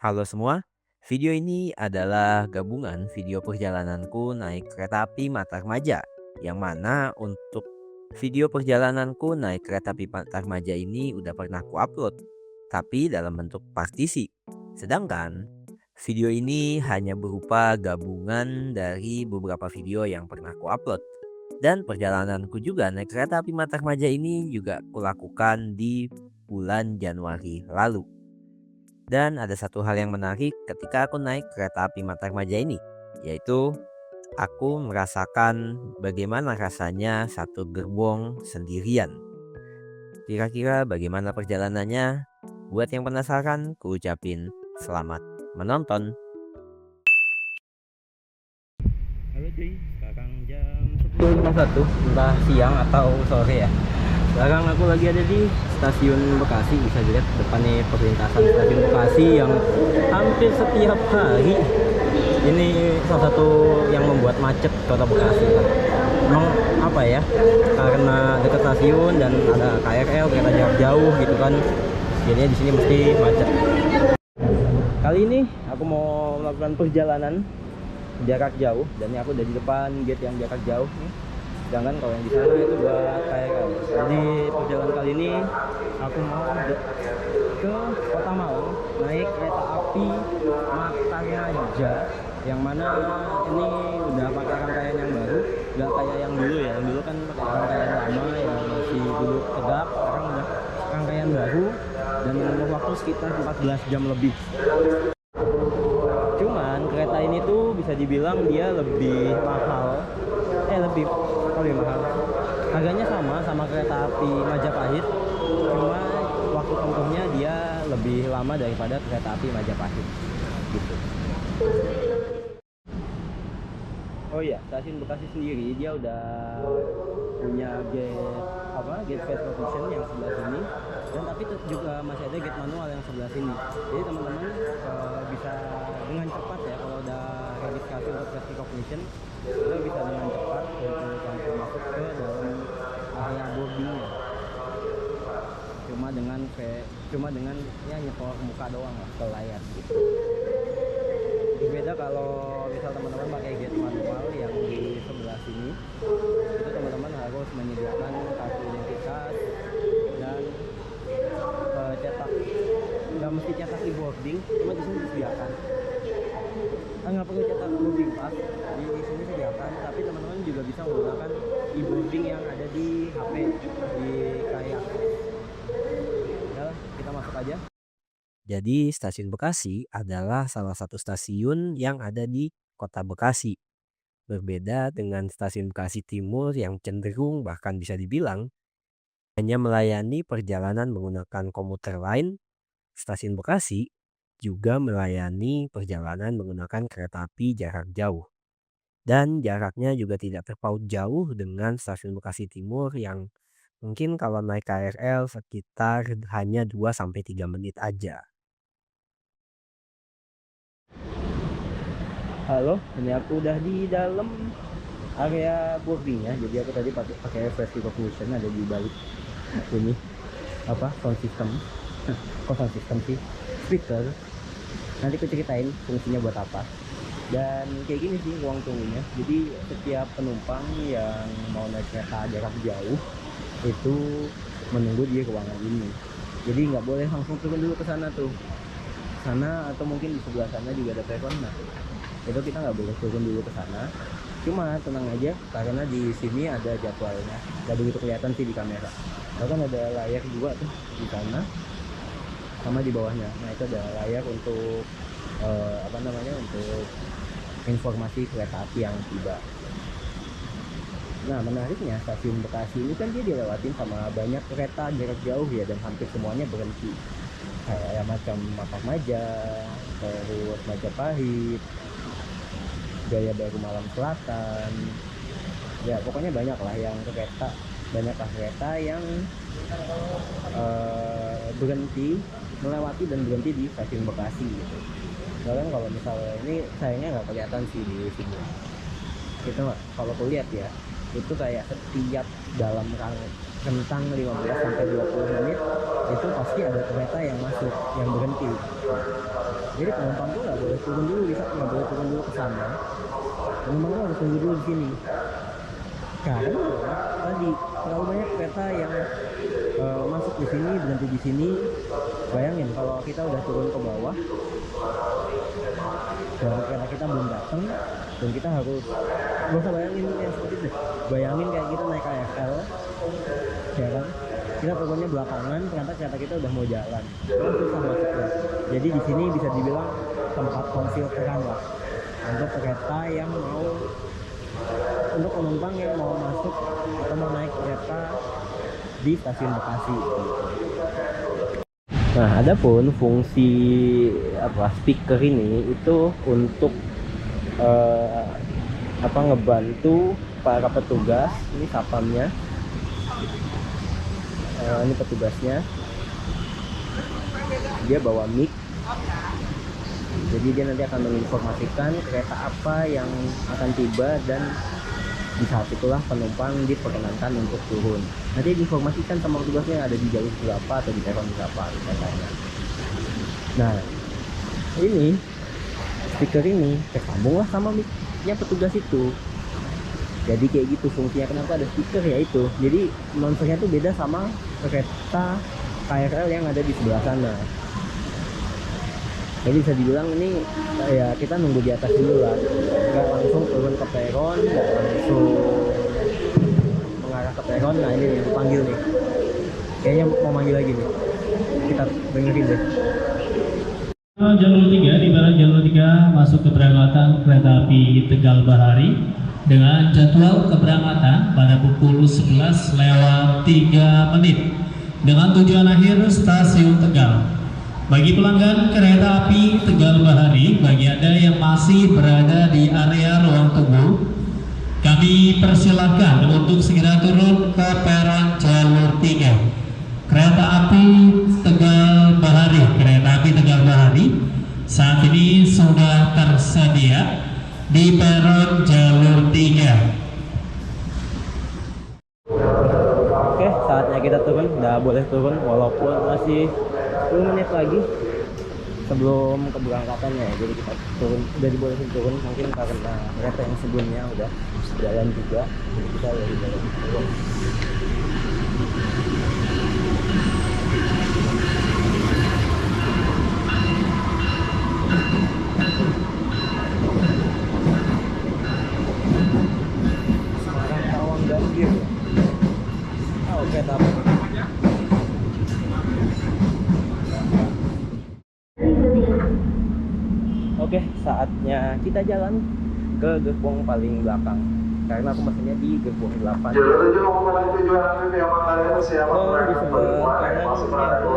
Halo semua, video ini adalah gabungan video perjalananku naik kereta api Matarmaja. Yang mana untuk video perjalananku naik kereta api Matarmaja ini udah pernah ku upload, tapi dalam bentuk partisi. Sedangkan video ini hanya berupa gabungan dari beberapa video yang pernah ku upload. Dan perjalananku juga naik kereta api Matarmaja ini juga kulakukan di bulan Januari lalu. Dan ada satu hal yang menarik ketika aku naik kereta api Matarmaja ini, yaitu aku merasakan bagaimana rasanya satu gerbong sendirian. Kira-kira bagaimana perjalanannya? Buat yang penasaran, ku ucapin selamat menonton. Halo cuy, sekarang jam 10.51, entah siang atau sore ya. Sekarang aku lagi ada di stasiun Bekasi. Bisa dilihat depannya perlintasan stasiun Bekasi yang hampir setiap hari ini salah satu yang membuat macet kota Bekasi lah. Emang apa ya, karena dekat stasiun dan ada KRL, kereta jarak jauh gitu kan, jadinya di sini mesti macet. Kali ini aku mau melakukan perjalanan jarak jauh, dan ini aku udah di depan gate yang jarak jauh nih. Sedangkan kalau yang di sana itu buat KRL. Jadi perjalanan kali ini aku mau ke Kota Malang naik kereta api Matarmaja, yang mana ini udah pakai rangkaian yang baru, nggak kayak yang dulu ya. Yang dulu kan pakai rangkaian lama yang masih duduk tegak. Sekarang udah rangkaian baru dan menempuh waktu sekitar 14 jam lebih. Cuman kereta ini tuh bisa dibilang dia lebih mahal. Lebih mahal. Harganya sama kereta api Majapahit, cuma waktu tempuhnya dia lebih lama daripada kereta api Majapahit gitu. Oh iya, stasiun Bekasi sendiri dia udah punya gate face recognition yang sebelah sini, dan tapi juga masih ada gate manual yang sebelah sini. Jadi teman-teman bisa dengan cepat ya, kalau udah registrasi untuk face recognition kita bisa dengan cepat untuk langsung masuk ke dalam area boardingnya. Cuma dengan ya nyetor muka doang lah ke layar gitu. Beda kalau misal teman-teman pakai gate manual yang di sebelah sini, itu teman-teman harus menyediakan kartu identitas dan cetak. Nggak mesti cetak di boarding, cuma di sini disediakan. Nggak perlu cetak boarding pass, di sini disediakan. Tapi teman-teman juga bisa menggunakan e-boarding yang ada di HP, di kayak. Udah, kita masuk aja. Jadi stasiun Bekasi adalah salah satu stasiun yang ada di kota Bekasi. Berbeda dengan stasiun Bekasi Timur yang cenderung bahkan bisa dibilang hanya melayani perjalanan menggunakan komuter lain, stasiun Bekasi juga melayani perjalanan menggunakan kereta api jarak jauh. Dan jaraknya juga tidak terpaut jauh dengan stasiun Bekasi Timur yang mungkin kalau naik KRL sekitar hanya 2-3 menit aja. Halo, ini aku udah di dalam area boardingnya. Jadi aku tadi pakai face recognition ada di balik ini sound system. Kok sound system sih? Speaker. Nanti aku ceritain fungsinya buat apa. Dan kayak gini sih ruang tunggunya. Jadi setiap penumpang yang mau naik kereta jarak jauh itu menunggu di ruangan ini. Jadi nggak boleh langsung turun dulu ke sana tuh. Sana atau mungkin di sebelah sana juga ada peron. Nah, itu kita nggak boleh turun dulu ke sana. Cuma tenang aja karena di sini ada jadwalnya. Nggak begitu kelihatan sih di kamera. Bahkan ada layar juga tuh di sana sama di bawahnya. Nah, itu ada layar untuk untuk informasi kereta api yang tiba. Nah, menariknya stasiun Bekasi ini kan dia dilewatin sama banyak kereta jarak jauh ya, dan hampir semuanya berhenti. Kayak macam Matarmaja, terus Majapahit, Jaya Baru Malam Selatan. Ya, pokoknya banyak lah kereta yang berhenti, melewati dan berhenti di stasiun Bekasi gitu. Bahkan kalau misalnya ini sayangnya nggak kelihatan sih di sini. Itu kalau aku lihat ya, itu kayak setiap dalam rentang 15-20 menit itu pasti ada kereta yang masuk, yang berhenti. Jadi penumpang tuh nggak boleh turun dulu nggak boleh turun dulu ke sana. Penumpang harus tunggu dulu di sini. Karena tadi terlalu banyak kereta yang masuk di sini, berhenti di sini. Bayangin kalau kita udah turun ke bawah dan kereta kita belum datang, dan kita harus, gak usah bayangin yang seperti itu, bayangin kayak kita naik KRL ya kan, kita turunnya belakangan, ternyata kereta kita udah mau jalan, kan susah masuknya. Jadi di sini bisa dibilang tempat konfilteran lah untuk kereta yang mau, untuk penumpang yang mau masuk atau mau naik kereta di stasiun Bekasi gitu. Nah, adapun fungsi speaker ini itu untuk ngebantu para petugas. Ini satpamnya, ini petugasnya, dia bawa mic, jadi dia nanti akan menginformasikan kereta apa yang akan tiba, dan di saat itulah penumpang diperkenankan untuk turun. Nanti diinformasikan sama petugasnya yang ada di jalur berapa atau di peron berapa katanya. Nah, ini speaker ini tersambung lah sama mic-nya petugas itu. Jadi kayak gitu fungsinya, kenapa ada speaker ya itu. Jadi nonsennya tuh beda sama kereta KRL yang ada di sebelah sana. Jadi bisa dibilang ini ya kita nunggu di atas dulu lah, nggak langsung turun ke peron, nggak langsung mengarah ke peron. Nah ini yang panggil nih, kayaknya mau manggil lagi nih, kita dengerin deh. Jalur 3, di mana jalur 3 masuk keberangkatan kereta api Tegal Bahari dengan jadwal keberangkatan pada pukul 11 lewat 3 menit dengan tujuan akhir stasiun Tegal. Bagi pelanggan kereta api Tegal Bahari, bagi Anda yang masih berada di area ruang tunggu, kami persilahkan untuk segera turun ke peron jalur 3. Kereta api Tegal Bahari, kereta api Tegal Bahari saat ini sudah tersedia di peron jalur 3. Oke, saatnya kita turun. Udah boleh turun walaupun masih 10 menit lagi sebelum keberangkatannya ya. Jadi kita turun, udah dibolehin turun, mungkin karena kereta yang sebelumnya udah jalan juga, jadi kita dari jalan turun. Semarang Tawang Gambir ya. Oh, kereta apa? Oke, saatnya kita jalan ke gerbong paling belakang. Karena aku mesennya di gerbong 8. Jalur 7 mengenai tujuan akhir yang mengalami persiapan Oh, di sebelah kanan masih berada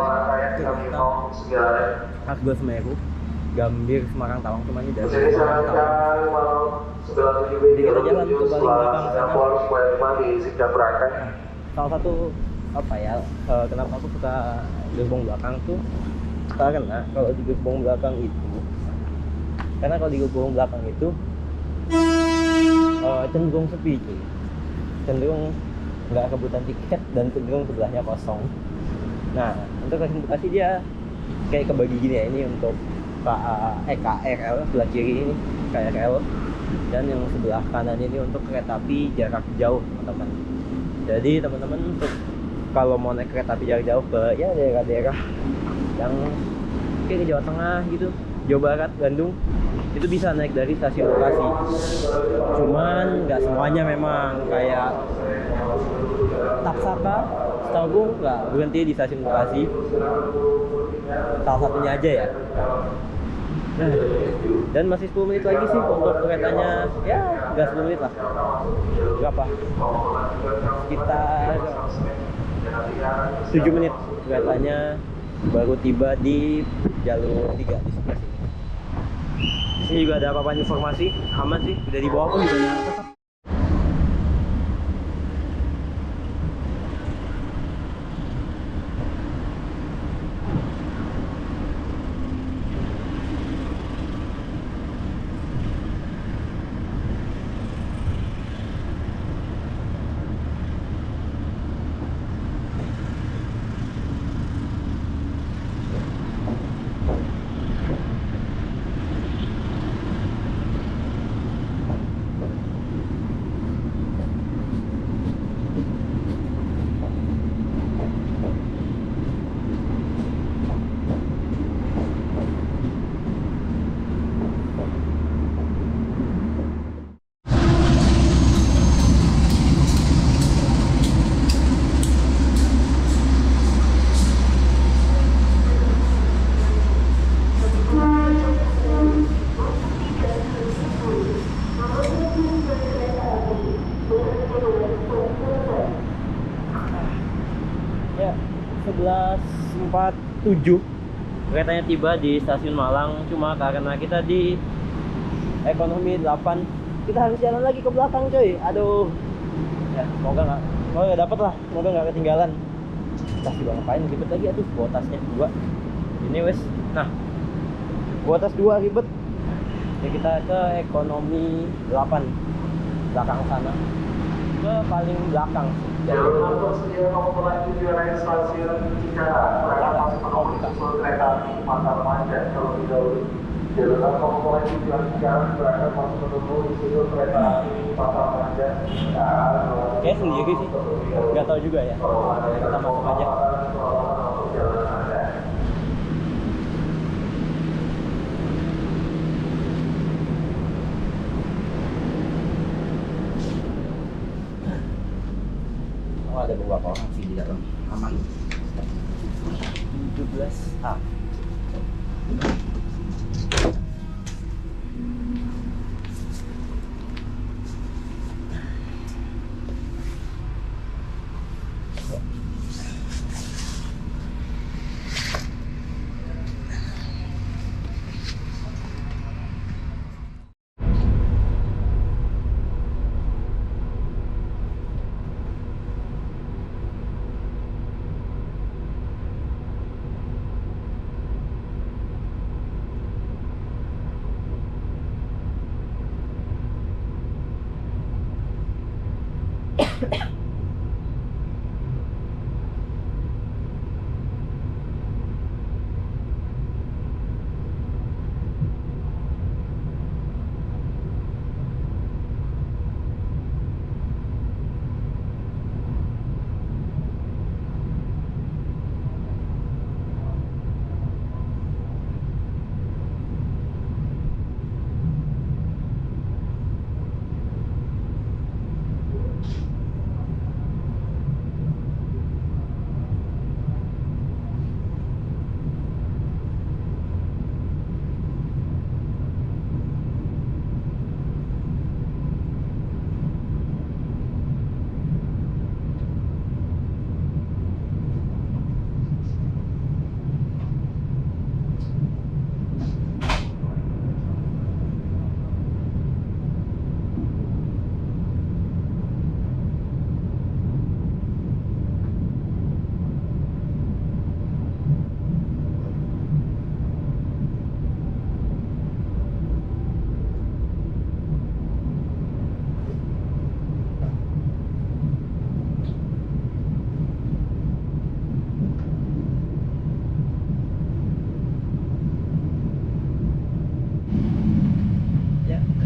Akbel Semeru, Gambir Semarang Tawang, cuma ini dari Jadi Semarang Tawang. Jadi kita jalan ke paling belakang sana. Salah satu kenapa aku suka gerbong belakang tuh karena kalau di gerbong belakang itu cenderung sepi cuy. Cenderung nggak kebutuhan tiket dan cenderung sebelahnya kosong. Nah, untuk stasiun Bekasi dia kayak kebagi gini ya, ini untuk KRL sebelah kiri ini KRL, dan yang sebelah kanan ini untuk kereta api jarak jauh teman-teman. Jadi teman-teman untuk kalau mau naik kereta api jarak jauh ke ya daerah-daerah yang kayak ke Jawa Tengah gitu, Jawa Barat, Bandung, itu bisa naik dari stasiun Bekasi. Cuman nggak semuanya memang, kayak Taksaka, setahu gue nggak berhenti di stasiun Bekasi. Salah satunya aja ya. Nah, dan masih 10 menit lagi sih untuk keretanya, ya nggak 10 menit lah. Berapa? Sekitar 7 menit keretanya baru tiba di jalur 3 di sebelah sini. Di sini juga ada papan informasi, aman sih, udah di bawah pun juga nyata. tepat 7 keretanya tiba di stasiun Malang. Cuma karena kita di ekonomi 8, kita harus jalan lagi ke belakang coy. Aduh ya, semoga nggak dapet lah, semoga nggak ketinggalan. Kasih bang ngapain ribet lagi, aduh bawa tasnya 2 ini wes. Nah bawa tas 2 ribet ya, kita ke ekonomi 8 belakang sana, ke paling belakang. Jalur untuk sedia memulai tujuan stasiun Cikarang, mereka masih menunggu susul kereta api Matraman terlebih dahulu. Jalur untuk memulai tujuan Cikarang, mereka masih menunggu susul kereta api Matraman. Kayak sendiri sih, nggak tahu juga ya. Kita masuk aja. Oh, ada beberapa orang sih di dalam, aman. 17A.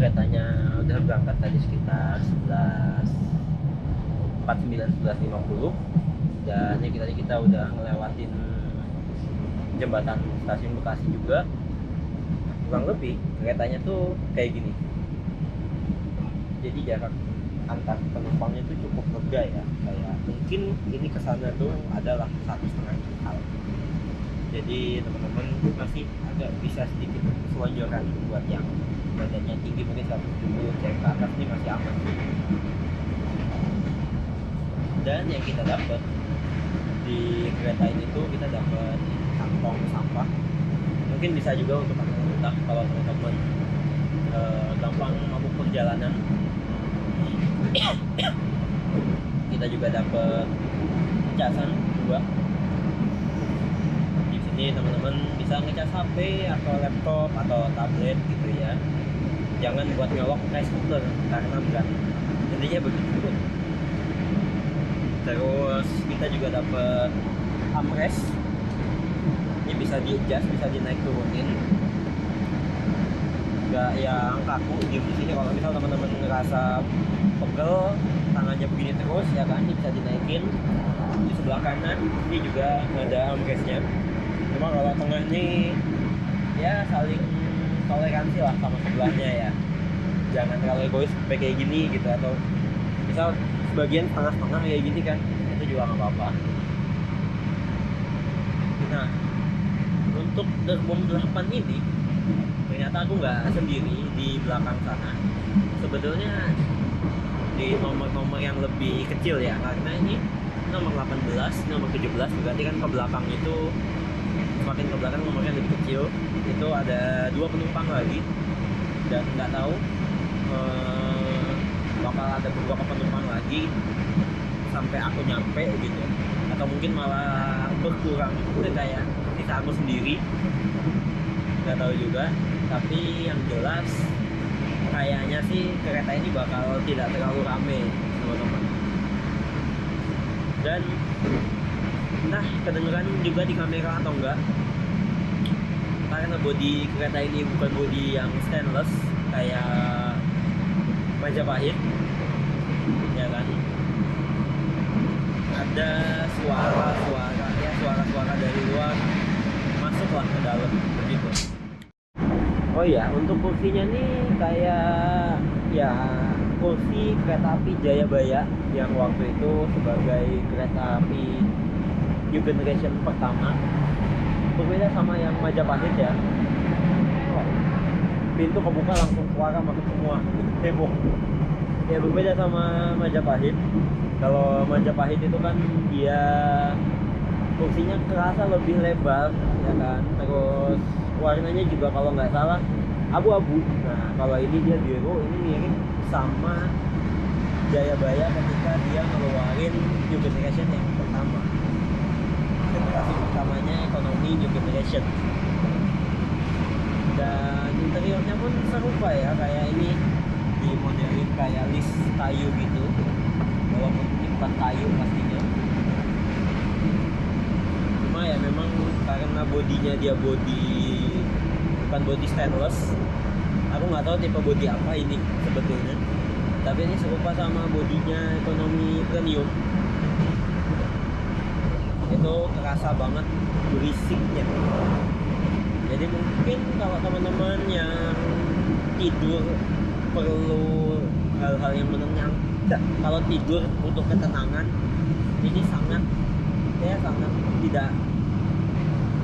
Keretanya udah berangkat tadi sekitar 11.49, 11.50. Dan ya kita udah ngelewatin jembatan stasiun Bekasi juga. Kurang lebih keretanya tuh kayak gini. Jadi jarak antar penumpangnya tuh cukup lega ya. Kayak mungkin ini kesana tuh adalah 1,5 jam. Jadi teman-teman masih agak bisa sedikit selonjoran buat yang badannya tinggi, mungkin 170 cm ke atas ini masih aman. Dan yang kita dapat di kereta ini tuh kita dapat kantong sampah. Mungkin bisa juga untuk kantong kalau teman-teman gampang mabuk perjalanan. Kita juga dapat casan 2. Di sini teman-teman bisa ngecas HP atau laptop atau tablet gitu ya. Jangan buat nyolok kayak skuter karena berat. Intinya begitu. Terus kita juga dapat armrest. Ini bisa di-adjust, bisa dinaik turunin. Gak yang kaku diem di sini. Kalau misal teman-teman ngerasa pegel, tangannya begini terus ya kan, ini bisa dinaikin. Di sebelah kanan ini juga ada armrestnya. Cuma kalau tengah ini ya saling toleransi lah sama sebelahnya ya, jangan terlalu egois sampai kayak gini gitu, atau misal sebagian setengah-setengah kayak gini kan, itu juga nggak apa-apa. Nah untuk gerbong 8 ini ternyata aku nggak sendiri di belakang sana. Sebetulnya di nomor-nomor yang lebih kecil ya, karena ini nomor 18, nomor 17 berarti kan ke belakang itu semakin ke belakang nomornya lebih kecil. Itu ada 2 penumpang lagi dan nggak tahu bakal ada beberapa penumpang lagi sampai aku nyampe gitu, atau mungkin malah berkurang itu kayak sisa aku sendiri, nggak tahu juga. Tapi yang jelas kayaknya sih kereta ini bakal tidak terlalu rame teman-teman. Dan nah, kedengeran juga di kamera atau enggak, karena bodi kereta ini bukan bodi yang stainless kayak Majapahit ya kan, ada suara-suara dari luar masuklah ke dalam begitu. Oh iya, untuk kursinya nih kayak ya kursi kereta api Jayabaya yang waktu itu sebagai kereta api New Generation pertama. Berbeda sama yang Majapahit ya. Pintu kebuka langsung suara masuk semua, heboh. Ya berbeda sama Majapahit. Kalau Majapahit itu kan dia kursinya kerasa lebih lebar ya kan, terus warnanya juga kalau nggak salah abu-abu. Nah kalau ini dia biru, ini mirip sama Jayabaya ketika dia ngeluarin New Generation yang pertama, generasi pertamanya ekonomi New Generation. Dan interiornya pun serupa ya, kayak ini dimodelin kayak list kayu gitu, walaupun ini bukan kayu pastinya. Cuma ya memang karena bodinya dia bukan body stainless, aku nggak tahu tipe body apa ini sebetulnya, tapi ini serupa sama bodinya ekonomi premium. Itu terasa banget berisiknya. Jadi mungkin kalau teman-teman yang tidur perlu hal-hal yang menenangkan, kalau tidur untuk ketenangan, ini sangat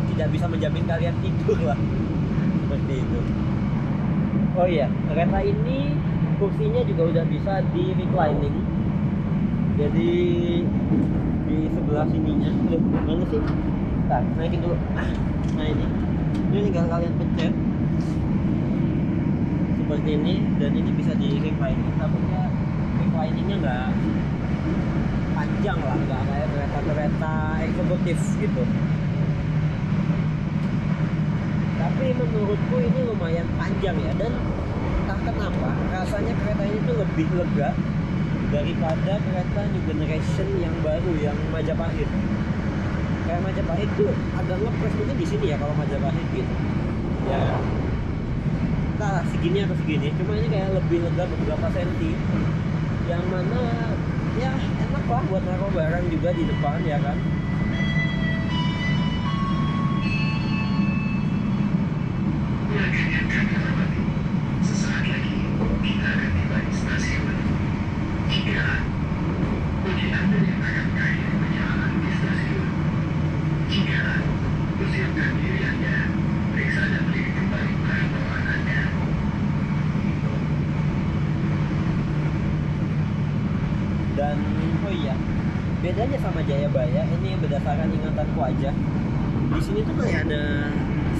tidak bisa menjamin kalian tidur lah, seperti itu. Oh iya, kereta ini kursinya juga udah bisa di reclining. Jadi di sebelah sininya, mana sih? Ntar, naikin dulu. Nah ini tinggal kalian pencet seperti ini, dan ini bisa di reclining. Tapi ya recliningnya nggak panjang lah, nggak kayak kereta-kereta eksekutif gitu. Tapi menurutku ini lumayan panjang ya, dan entah kenapa rasanya kereta ini tuh lebih lega daripada kereta New Generation yang baru, yang Majapahit. Kayak Majapahit tuh agak ngepres mungkin di sini ya kalau Majapahit gitu ya, entah segini atau segini. Cuma ini kayak lebih lega beberapa senti, yang mana ya enak lah buat naruh barang juga di depan ya kan. Sesaat lagi kita akan tiba di stasiun. Jika bagi Anda yang akan mengakhiri perjalanan di stasiun, jika persiapkan diri Anda, periksa dan beli kembali barang bawaan Anda. Dan oh iya, bedanya sama Jayabaya ini berdasarkan ingatanku aja, di sini tuh kayak ada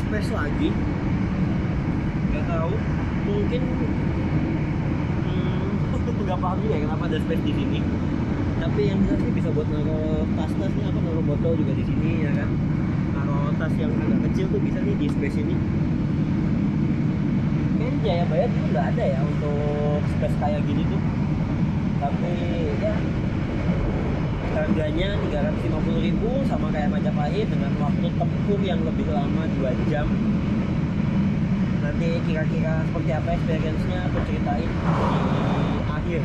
space lagi. Gak tahu, mungkin nggak paham juga ya kenapa ada space di sini. Tapi yang jelas sih bisa buat naruh tas-tasnya, apa naruh botol juga di sini ya kan. Naruh tas yang agak kecil tuh bisa nih di space ini. Kayaknya Jayabaya dulu nggak ada ya untuk space kayak gini tuh. Tapi ya harganya 350.000 sama kayak Majapahit, dengan waktu tempuh yang lebih lama 2 jam. Nanti kira-kira seperti apa experience-nya aku ceritain di akhir.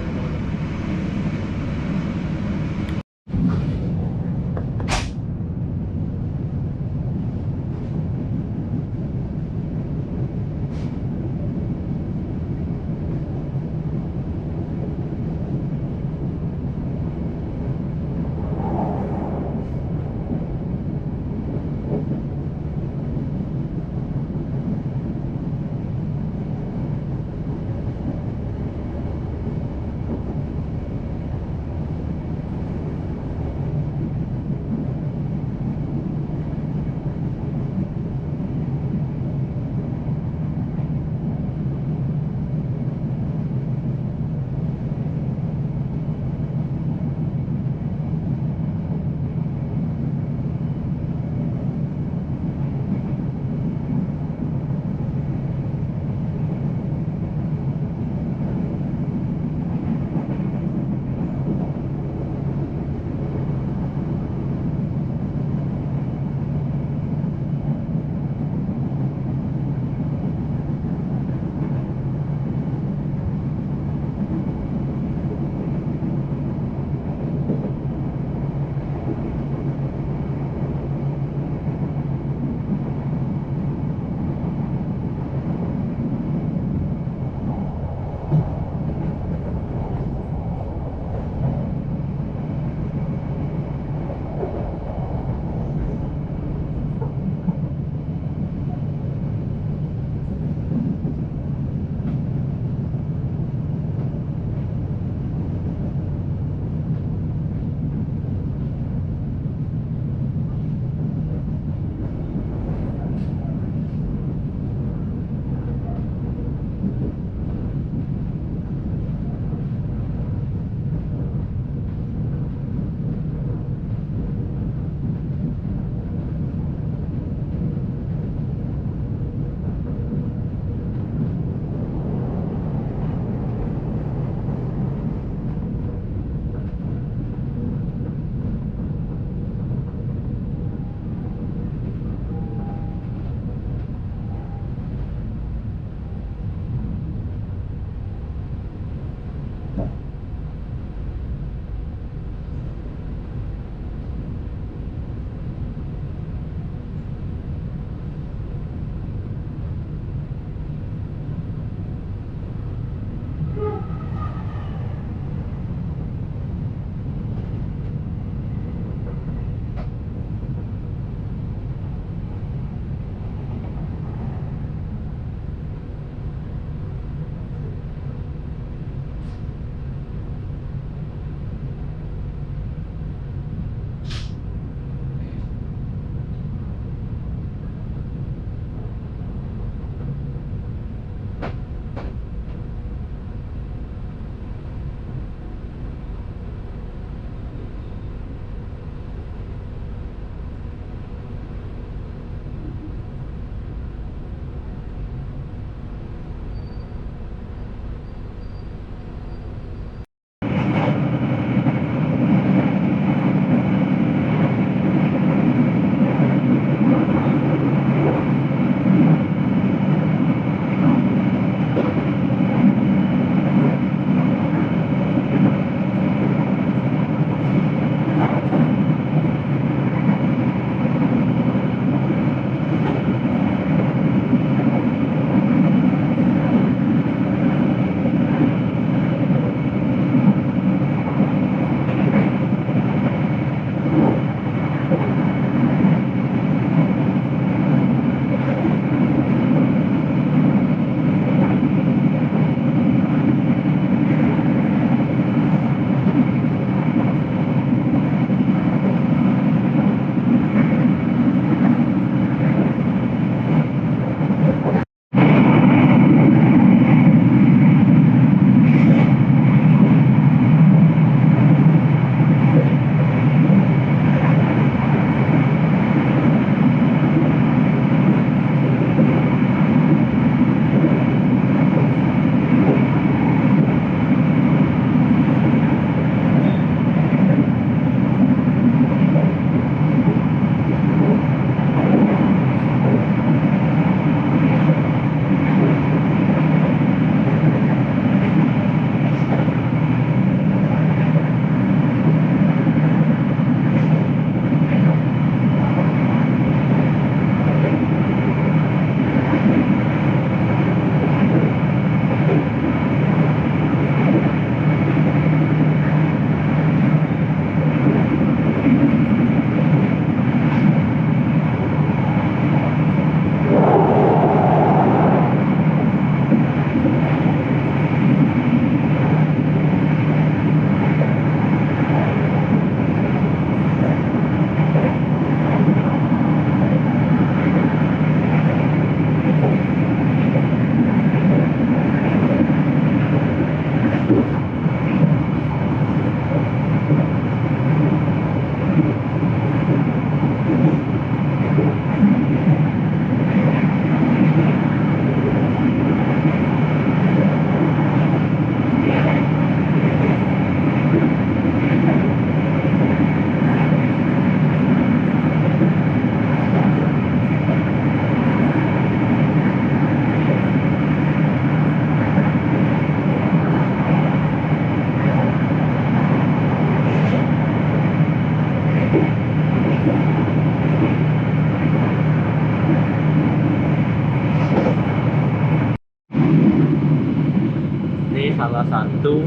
salah satu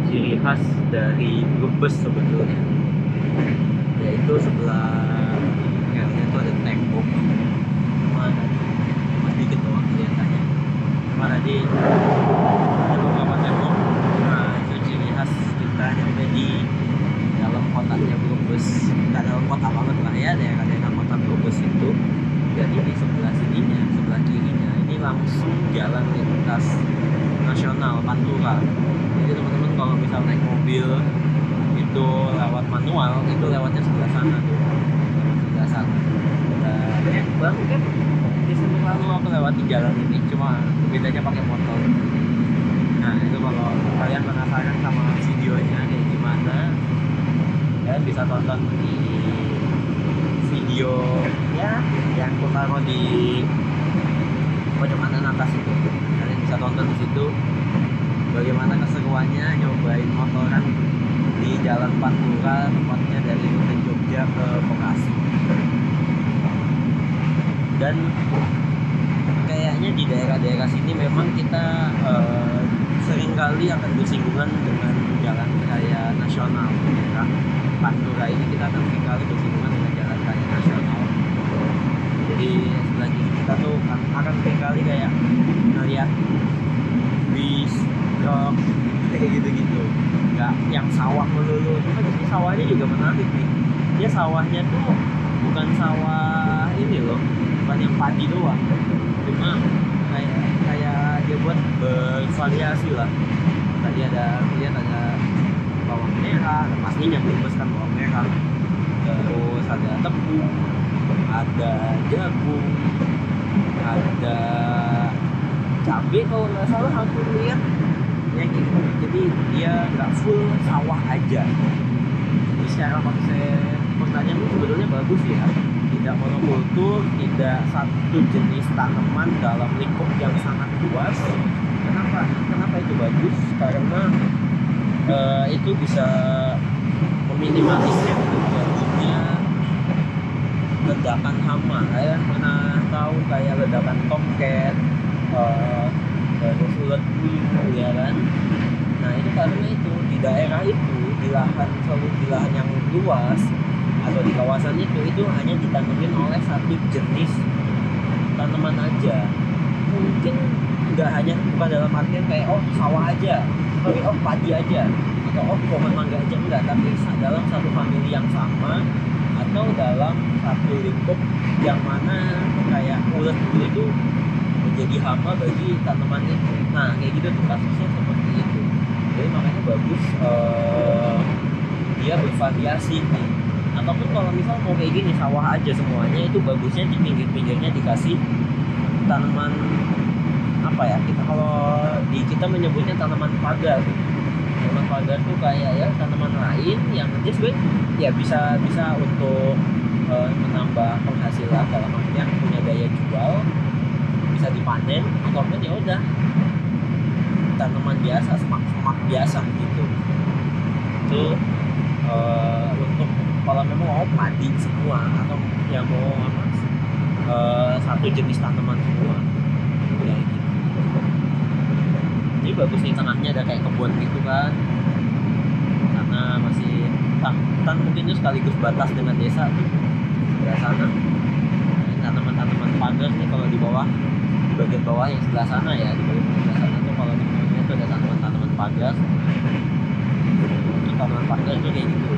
ciri khas dari Brebes sebetulnya, yaitu sebelah kayaknya itu ada tembok, cuma tadi cuma sedikit doang kelihatannya, cuma tadi ada beberapa tembok. Nah itu ciri khas kita nyampe di dalam kotanya Brebes, nggak dalam kota banget lah ya, daerah-daerah kota Brebes itu. Jadi di sebelah sininya, sebelah kirinya ini langsung jalan lintas nasional Pantura. Jadi teman-teman kalau misal naik mobil itu lewat manual, itu lewatnya sebelah sana tuh, lewat sebelah sana. Baru kan di sini lalu aku lewati jalan ini, cuma bedanya pakai motor. Nah itu kalau kalian penasaran sama videonya kayak gimana, kalian bisa tonton di video ya yang aku taruh di pojok kanan atas itu. Kalian bisa tonton di situ bagaimana keseruannya nyobain motoran di Jalan Pantura, tepatnya dari rute Jogja ke Bekasi. Dan kayaknya di daerah-daerah sini memang kita seringkali akan bersinggungan dengan jalan raya nasional. Daerah Pantura ini kita akan seringkali bersinggungan dengan jalan raya nasional. Jadi sebelah kiri kita tuh akan seringkali kayak ngeliat bis, truk, kayak gitu-gitu. Nggak yang sawah melulu. Cuma di sini sawahnya juga menarik nih. Dia sawahnya tuh bukan sawah ini loh, bukan yang padi doang. Cuma kayak dia buat bervariasi lah. Tadi lihat ada bawang merah, pastinya Brebes kan bawang merah. Terus ada tepung, ada jagung, ada cabai kalau nggak salah aku lihat ya gitu. Jadi dia nggak full sawah aja. Jadi secara konsep pertanian itu sebetulnya bagus ya, tidak monokultur, tidak satu jenis tanaman dalam lingkup yang sangat luas. Kenapa itu bagus? Karena itu bisa meminimalisir terjadinya ledakan hama. Kalian pernah tahu kayak ledakan tomcat, terus ulat bulu ya kan? Nah itu karena itu di daerah itu, di lahan yang luas atau di kawasan itu hanya ditanamin oleh satu jenis tanaman aja. Mungkin bukan dalam artian kayak sawah aja, tapi padi aja, atau pohon mangga aja, enggak, tapi dalam satu famili yang sama atau dalam satu lingkup yang mana kayak ulat bulu itu menjadi hama bagi tanaman itu. Nah kayak gitu tuh kasusnya seperti itu. Jadi makanya bagus dia bervariasi nih. Ataupun kalau misal mau kayak gini sawah aja semuanya, itu bagusnya di pinggir-pinggirnya dikasih tanaman apa ya, kita menyebutnya tanaman pagar. Tanaman pagar tuh kayak ya tanaman lain yang nanti sebenarnya ya bisa untuk menambah penghasilan, dalam artian punya daya jual, bisa dipanen, ataupun ya udah tanaman biasa, semak biasa gitu. Itu untuk kalau memang mau padi semua atau yang mau satu jenis tanaman semua ya gitu. Jadi bagus nih, tengahnya ada kayak kebun gitu kan, karena masih hutan mungkin itu sekaligus batas dengan desa tuh sebelah sana. Tanaman-tanaman pagar nih kalau di bagian bawah yang sebelah sana ya, di bagian sebelah sana tuh kalau di bawahnya tuh ada tanaman pagar. Tanaman pagar itu kayak gitu,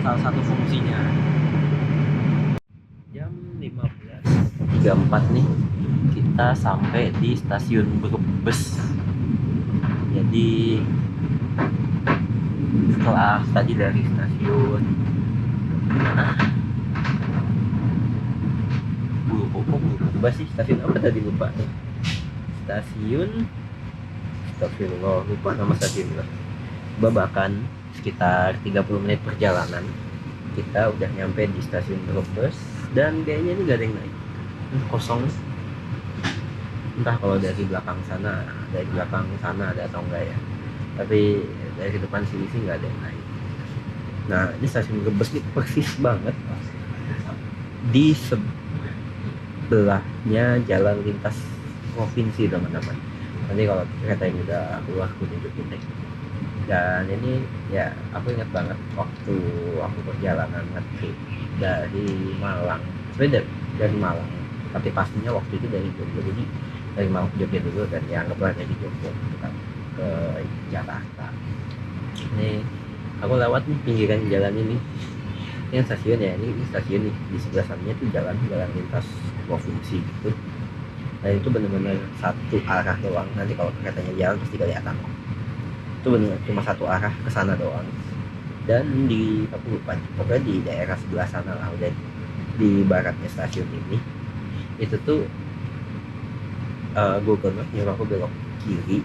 salah satu fungsinya. Jam 15.34 nih kita sampai di stasiun Brebes. Jadi setelah tadi dari stasiun lupa sih stasiun apa tadi, lupa lupa nama stasiun Babakan. Sekitar 30 menit perjalanan kita udah nyampe di stasiun Brebes, dan kayaknya ini gak ada yang naik, kosong. Entah kalau dari belakang sana ada atau enggak ya, tapi dari depan sini sih nggak ada yang naik. Nah ini stasiun Brebes ini persis banget di sebelahnya jalan lintas provinsi teman-teman. Nanti kalau kereta ini udah keluar aku tunjukin deh. Dan ini ya aku ingat banget waktu aku perjalanan ngetrip dari Malang, sebenarnya dari Malang, tapi pastinya waktu itu dari Jogja. Jadi dari Malang ke Jogja dulu, dan ya anggaplah dari Jogja gitu kan ke Jakarta. Ini aku lewat nih pinggiran jalan ini stasiun ya, ini stasiun nih, di sebelah sananya tuh jalan lintas provinsi gitu, dan itu benar-benar satu arah doang. Nanti kalau keretanya jalan pasti kelihatan, itu benar cuma satu arah ke sana doang. Dan di aku lupa pokoknya di daerah sebelah sana lah, udah di baratnya stasiun ini, itu tuh Google Maps nyuruh aku belok kiri,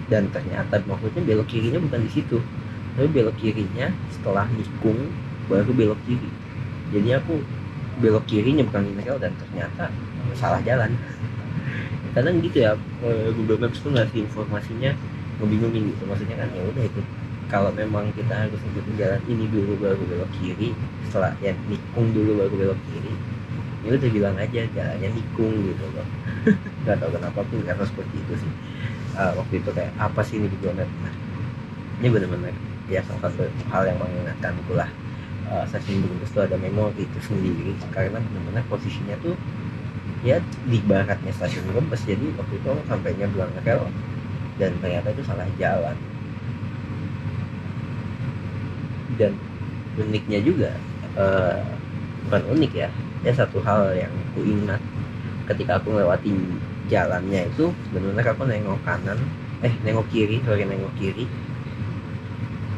dan ternyata maksudnya belok kirinya bukan di situ, tapi belok kirinya setelah nikung baru belok kiri. Jadi aku belok kirinya bukan linear, dan ternyata salah jalan. Kadang gitu ya, Google Maps tuh ngasih informasinya ngebingungin gitu. Maksudnya kan ya udah itu, kalau memang kita harus ngikutin jalan ini dulu baru belok kiri, setelah ya nikung dulu baru belok kiri, ya udah bilang aja jalannya nikung gitu loh. Gak tau kenapa pun ngerasa seperti itu sih. Waktu itu kayak apa sih ini Google Maps. Nah, ini benar-benar ya salah satu hal yang mengingatkanku lah. Stasiun Brebes itu ada memori itu sendiri, karena benar-benar posisinya tuh ya di baratnya stasiun Brebes. Jadi waktu itu aku sampainya Blangkal, dan ternyata itu salah jalan. Dan uniknya juga, bukan unik ya, satu hal yang aku ingat ketika aku ngelewatin jalannya itu, benar-benar aku nengok kanan, nengok kiri,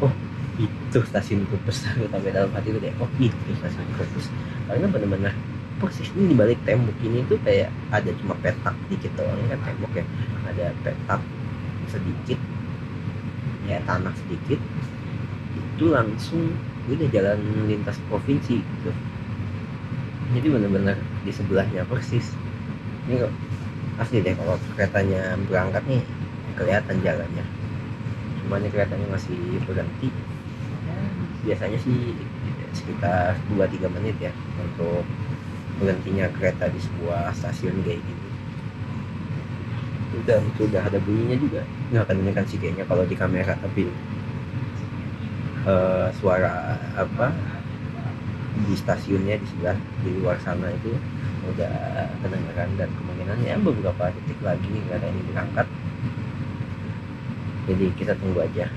oh itu stasiun Brebes. Aku sampai dalam hati itu kayak, oh itu stasiun Brebes, karena benar-benar persis ini di balik tembok ini tuh kayak ada cuma petak dikit doang kan, tembok ya, ada petak sedikit ya, tanah sedikit, itu langsung udah jalan lintas provinsi gitu. Jadi benar-benar di sebelahnya persis. Ini kok asli deh, kalau keretanya berangkat nih kelihatan jalannya, cuma ini keretanya masih berhenti. Biasanya sih sekitar 2-3 menit ya untuk berhentinya kereta di sebuah stasiun kayak gini. Dan sudah ada bunyinya juga, nggak akan dengarkan sih kayaknya kalau di kamera, tapi suara apa di stasiunnya di sebelah di luar sana itu udah kedengaran, dan kemungkinan ya beberapa detik lagi kereta ini berangkat. Jadi kita tunggu aja.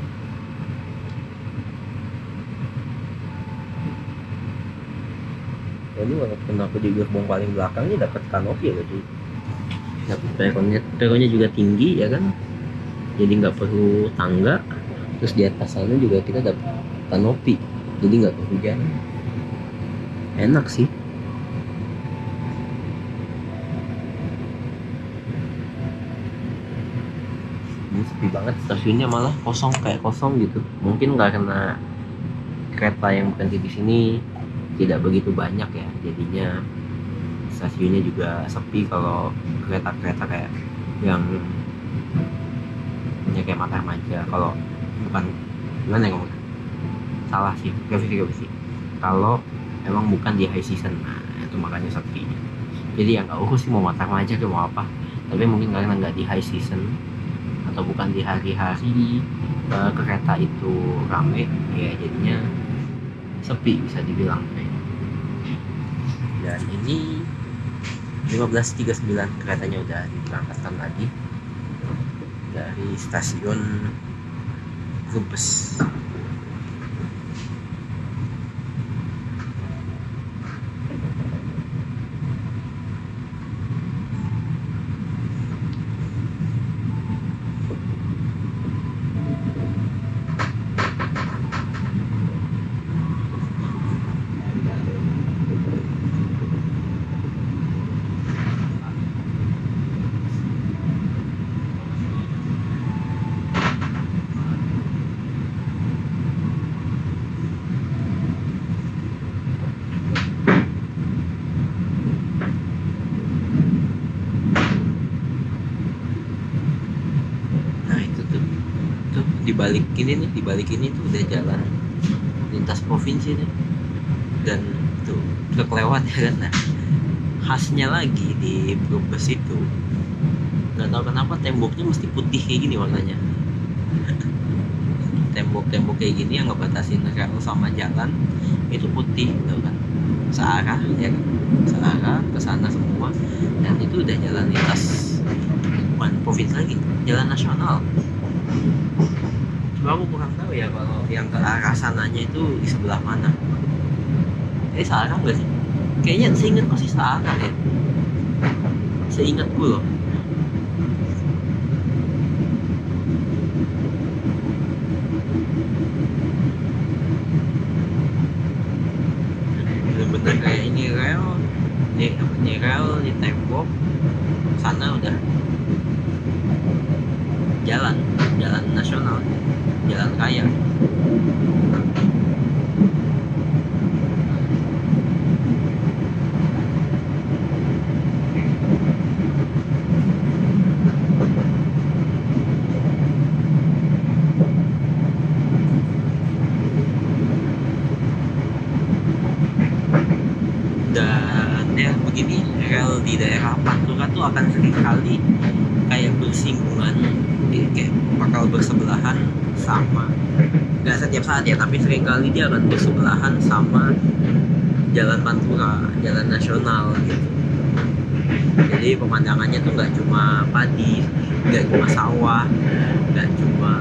Ini walaupun aku di gerbong paling belakang ini dapat kanopi ya, jadi dapat peronnya juga tinggi ya kan, jadi nggak perlu tangga. Terus di atas sana juga kita dapat kanopi, jadi nggak kehujanan. Enak sih. Ini sepi banget stasiunnya, malah kosong, kayak kosong gitu. Mungkin karena kereta yang berhenti di sini tidak begitu banyak ya, jadinya stasiunnya juga sepi. Kalau kereta-kereta kayak yang punya kayak Mata Remaja, kalau bukan gimana ya ngomongnya, salah sih, revisi kalau emang bukan di high season, nah itu makanya sepi. Jadi ya nggak urus sih mau Mata Remaja atau mau apa, tapi mungkin karena nggak di high season atau bukan di hari-hari kereta itu rame ya, jadinya sepi bisa dibilang. Dan ini 15.39 keretanya udah diberangkatkan lagi dari stasiun Brebes. Di balik ini tuh udah jalan lintas provinsi nih, dan tuh truk lewat ya kan. Nah, khasnya lagi di Brebes itu, nggak tahu kenapa temboknya mesti putih kayak gini warnanya. Tembok-tembok kayak gini yang ngebatasin rel sama jalan itu putih, gitu kan, searah ya kan, searah ke sana semua, dan itu udah jalan lintas bukan provinsi lagi, jalan nasional. Cuma aku kurang tahu ya kalau yang ke arah sananya itu di sebelah mana. Searah nggak sih? Kayaknya seingatku sih searah ya, seingatku loh. Bener-bener kayak ini rel, ini rel di tembok, sana udah jalan nasional, jalan raya. Dan ya begini, rel di daerah Pantura tuh akan seringkali kayak bersinggungan, kayak bakal bersebelahan sama, nggak setiap saat ya, tapi seringkali dia akan bersebelahan sama jalan Pantura, jalan nasional gitu. Jadi pemandangannya tuh nggak cuma padi, nggak cuma sawah, nggak cuma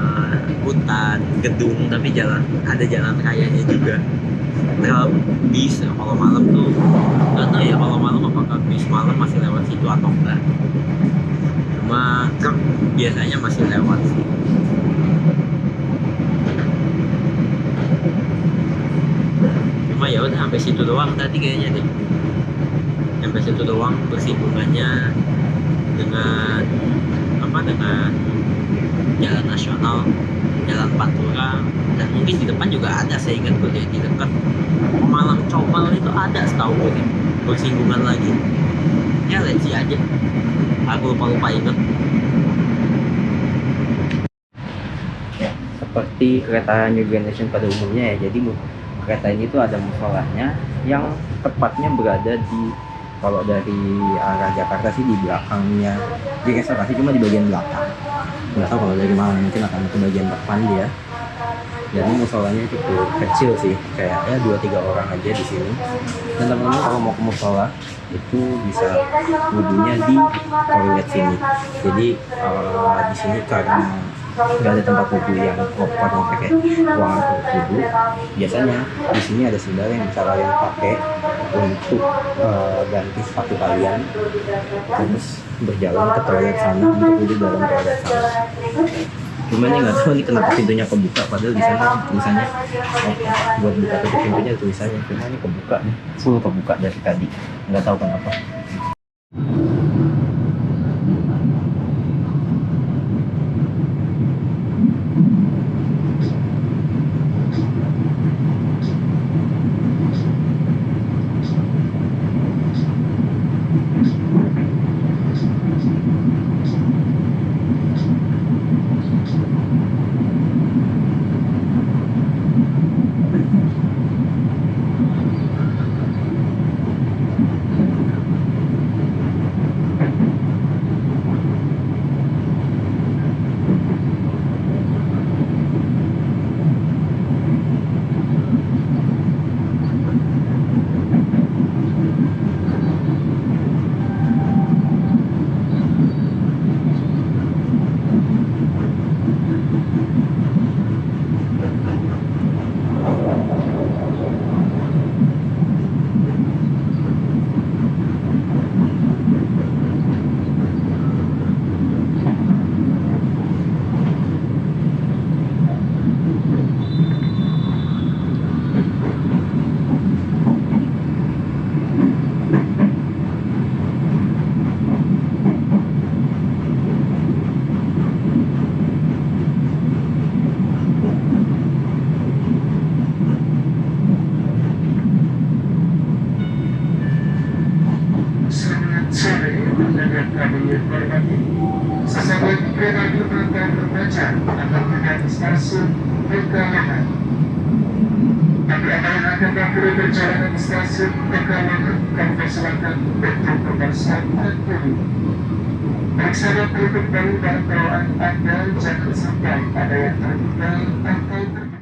hutan, gedung, tapi ada jalan rayanya juga. Kalau bis kalau malam tuh nggak tahu ya, kalau malam apakah bis malam masih lewat situ atau enggak, cuma truk biasanya masih lewat sih. Cuma ya udah sampai situ doang tadi kayaknya deh, sampai situ doang bersinggungannya dengan dengan jalan nasional, jalan Pantura, dan mungkin di depan juga ada, saya ingat gue di dekat Pemalang Comal itu ada setahu gue nih, bersinggungan lagi. Ya let's see aja, aku lupa inget. Seperti kereta New Generation pada umumnya ya, jadi kereta ini tuh ada musolanya yang tepatnya berada di, kalau dari arah Jakarta sih di belakangnya, di restorasi cuma di bagian belakang. Nggak tahu kalau dari Malang mungkin akan ke bagian depan dia. Jadi musolanya cukup kecil sih, kayak ya 2-3 orang aja di sini. Dan teman-teman kalau mau ke musola itu bisa wudhunya di toilet sini. Jadi di sini karena nggak ada tempat wudhu yang proper mau pakai ruangan untuk wudhu, biasanya di sini ada sendal yang bisa kalian pakai untuk ganti sepatu kalian, terus berjalan ke toilet sana untuk wudhu dalam toilet sana. Cuman ini nggak tahu nih kenapa pintunya kebuka, padahal di sana tulisannya buat buka tutup pintunya tulisannya, cuma ini kebuka nih, full kebuka dari tadi, nggak tahu kenapa. Sesama kereta akan terbaca akan menghadap stasiun Pekayangan. Bagi Anda yang akan mengakhiri perjalanan di stasiun Pekalongan, Kabupaten Selatan, untuk nomor 1 periksa dan tutup dari barang bawaan Anda, jangan sampai ada yang tertinggal atau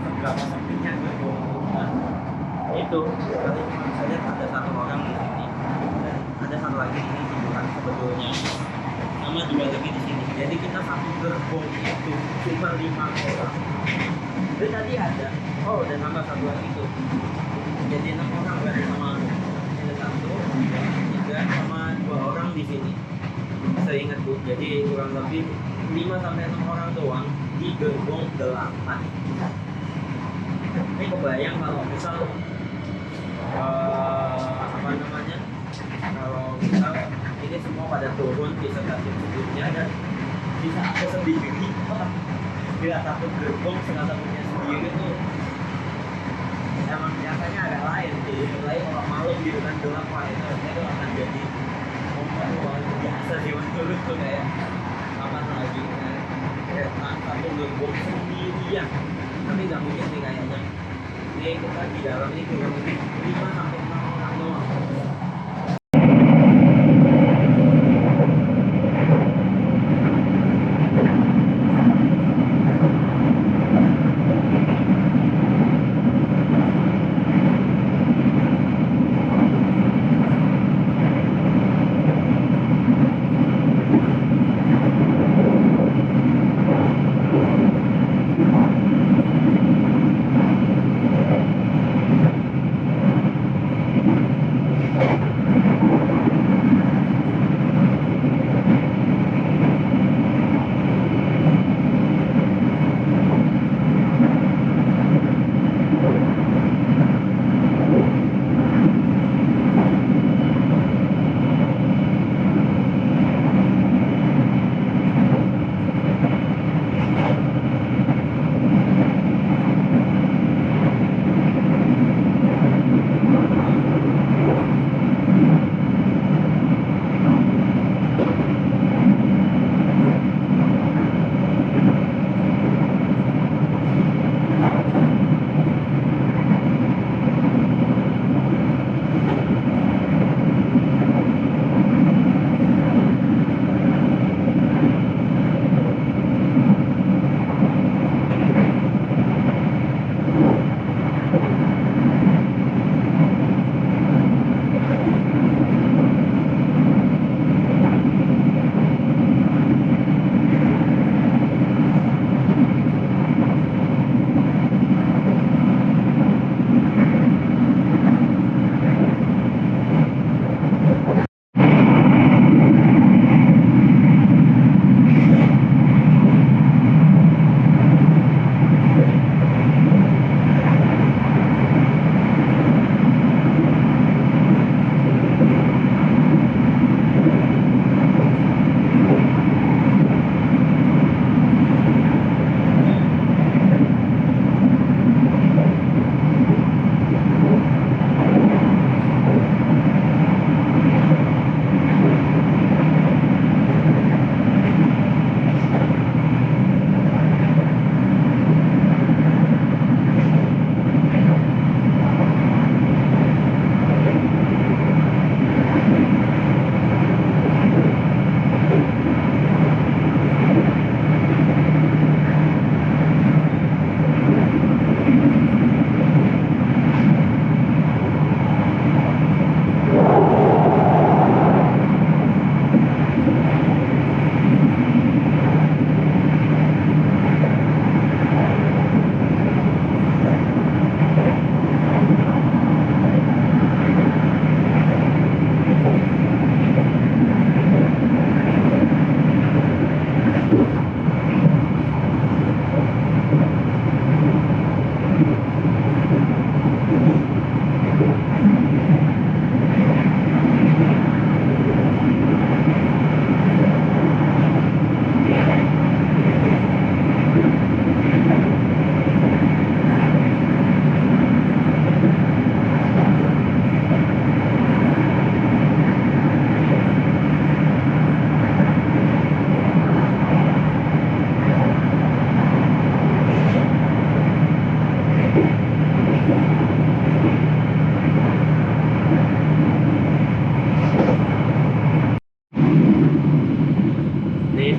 seberapa sempitnya gerbong itu. Tadi cuma saya lihat ada satu orang di sini dan ada satu lagi di sini tiduran sebetulnya, sama dua lagi di sini. Jadi kita satu gerbong itu cuma 5 orang. Jadi tadi ada, oh udah nambah satu lagi tuh. Jadi 6 orang berarti, sama ada 1, 2, 3 sama 2 orang di sini. Saya ingat Bu, jadi kurang lebih 5 sampai 6 orang doang di gerbong 8. Ini kebayang kalau misal apa namanya, kalau misal ini semua pada turun di stasiun sebelumnya dan bisa ada sendiri, bila satu gerbong salah satunya sendiri tuh emang biasanya agak lain sih, lain kalau malam gitu kan gelap, wah itu akan jadi momen luar biasa sih menurut tuh, kayak apa lagi kayak satu gerbong sendirian, tapi nggak mungkin sih kayaknya. Ini kita di dalam ini kurang lebih 5 sampai 6 orang doang.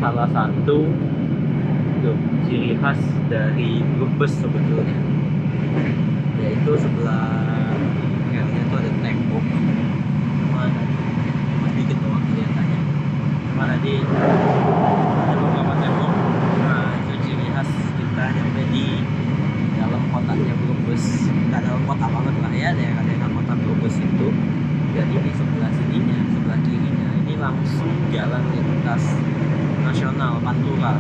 salah satu ciri khas dari Brebes sebetulnya. yaitu sebelah relnya tuh ada tembok cuma sedikit doang kelihatannya, cuma tadi ada beberapa tembok. Nah itu ciri khas kita nyampe di dalam kotanya Brebes, nggak dalam kota banget lah ya, daerah kota Brebes itu. Jadi di sebelah sininya, sebelah kirinya ini langsung jalan lintas nasional Pantura.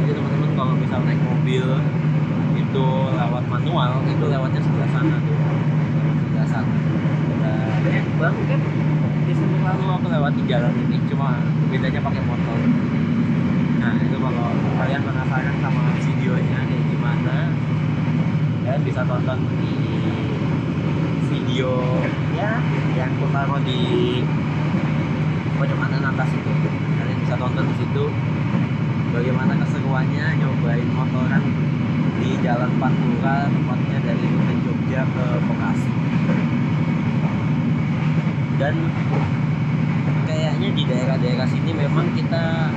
Jadi teman-teman kalau misal naik mobil itu lewat manual, itu lewatnya sebelah sana tuh, lewat sebelah sana. Bang kan di sini lalu aku lewati jalan ini, cuma bedanya pakai motor. Nah itu kalau kalian penasaran sama videonya kayak gimana, kalian bisa tonton di video ya yang aku taruh di pojok kanan atas itu. Kalian bisa tonton di situ bagaimana keseruannya nyobain motoran di Jalan Pantura, tepatnya dari rute Jogja ke Bekasi. Dan kayaknya di daerah-daerah sini memang kita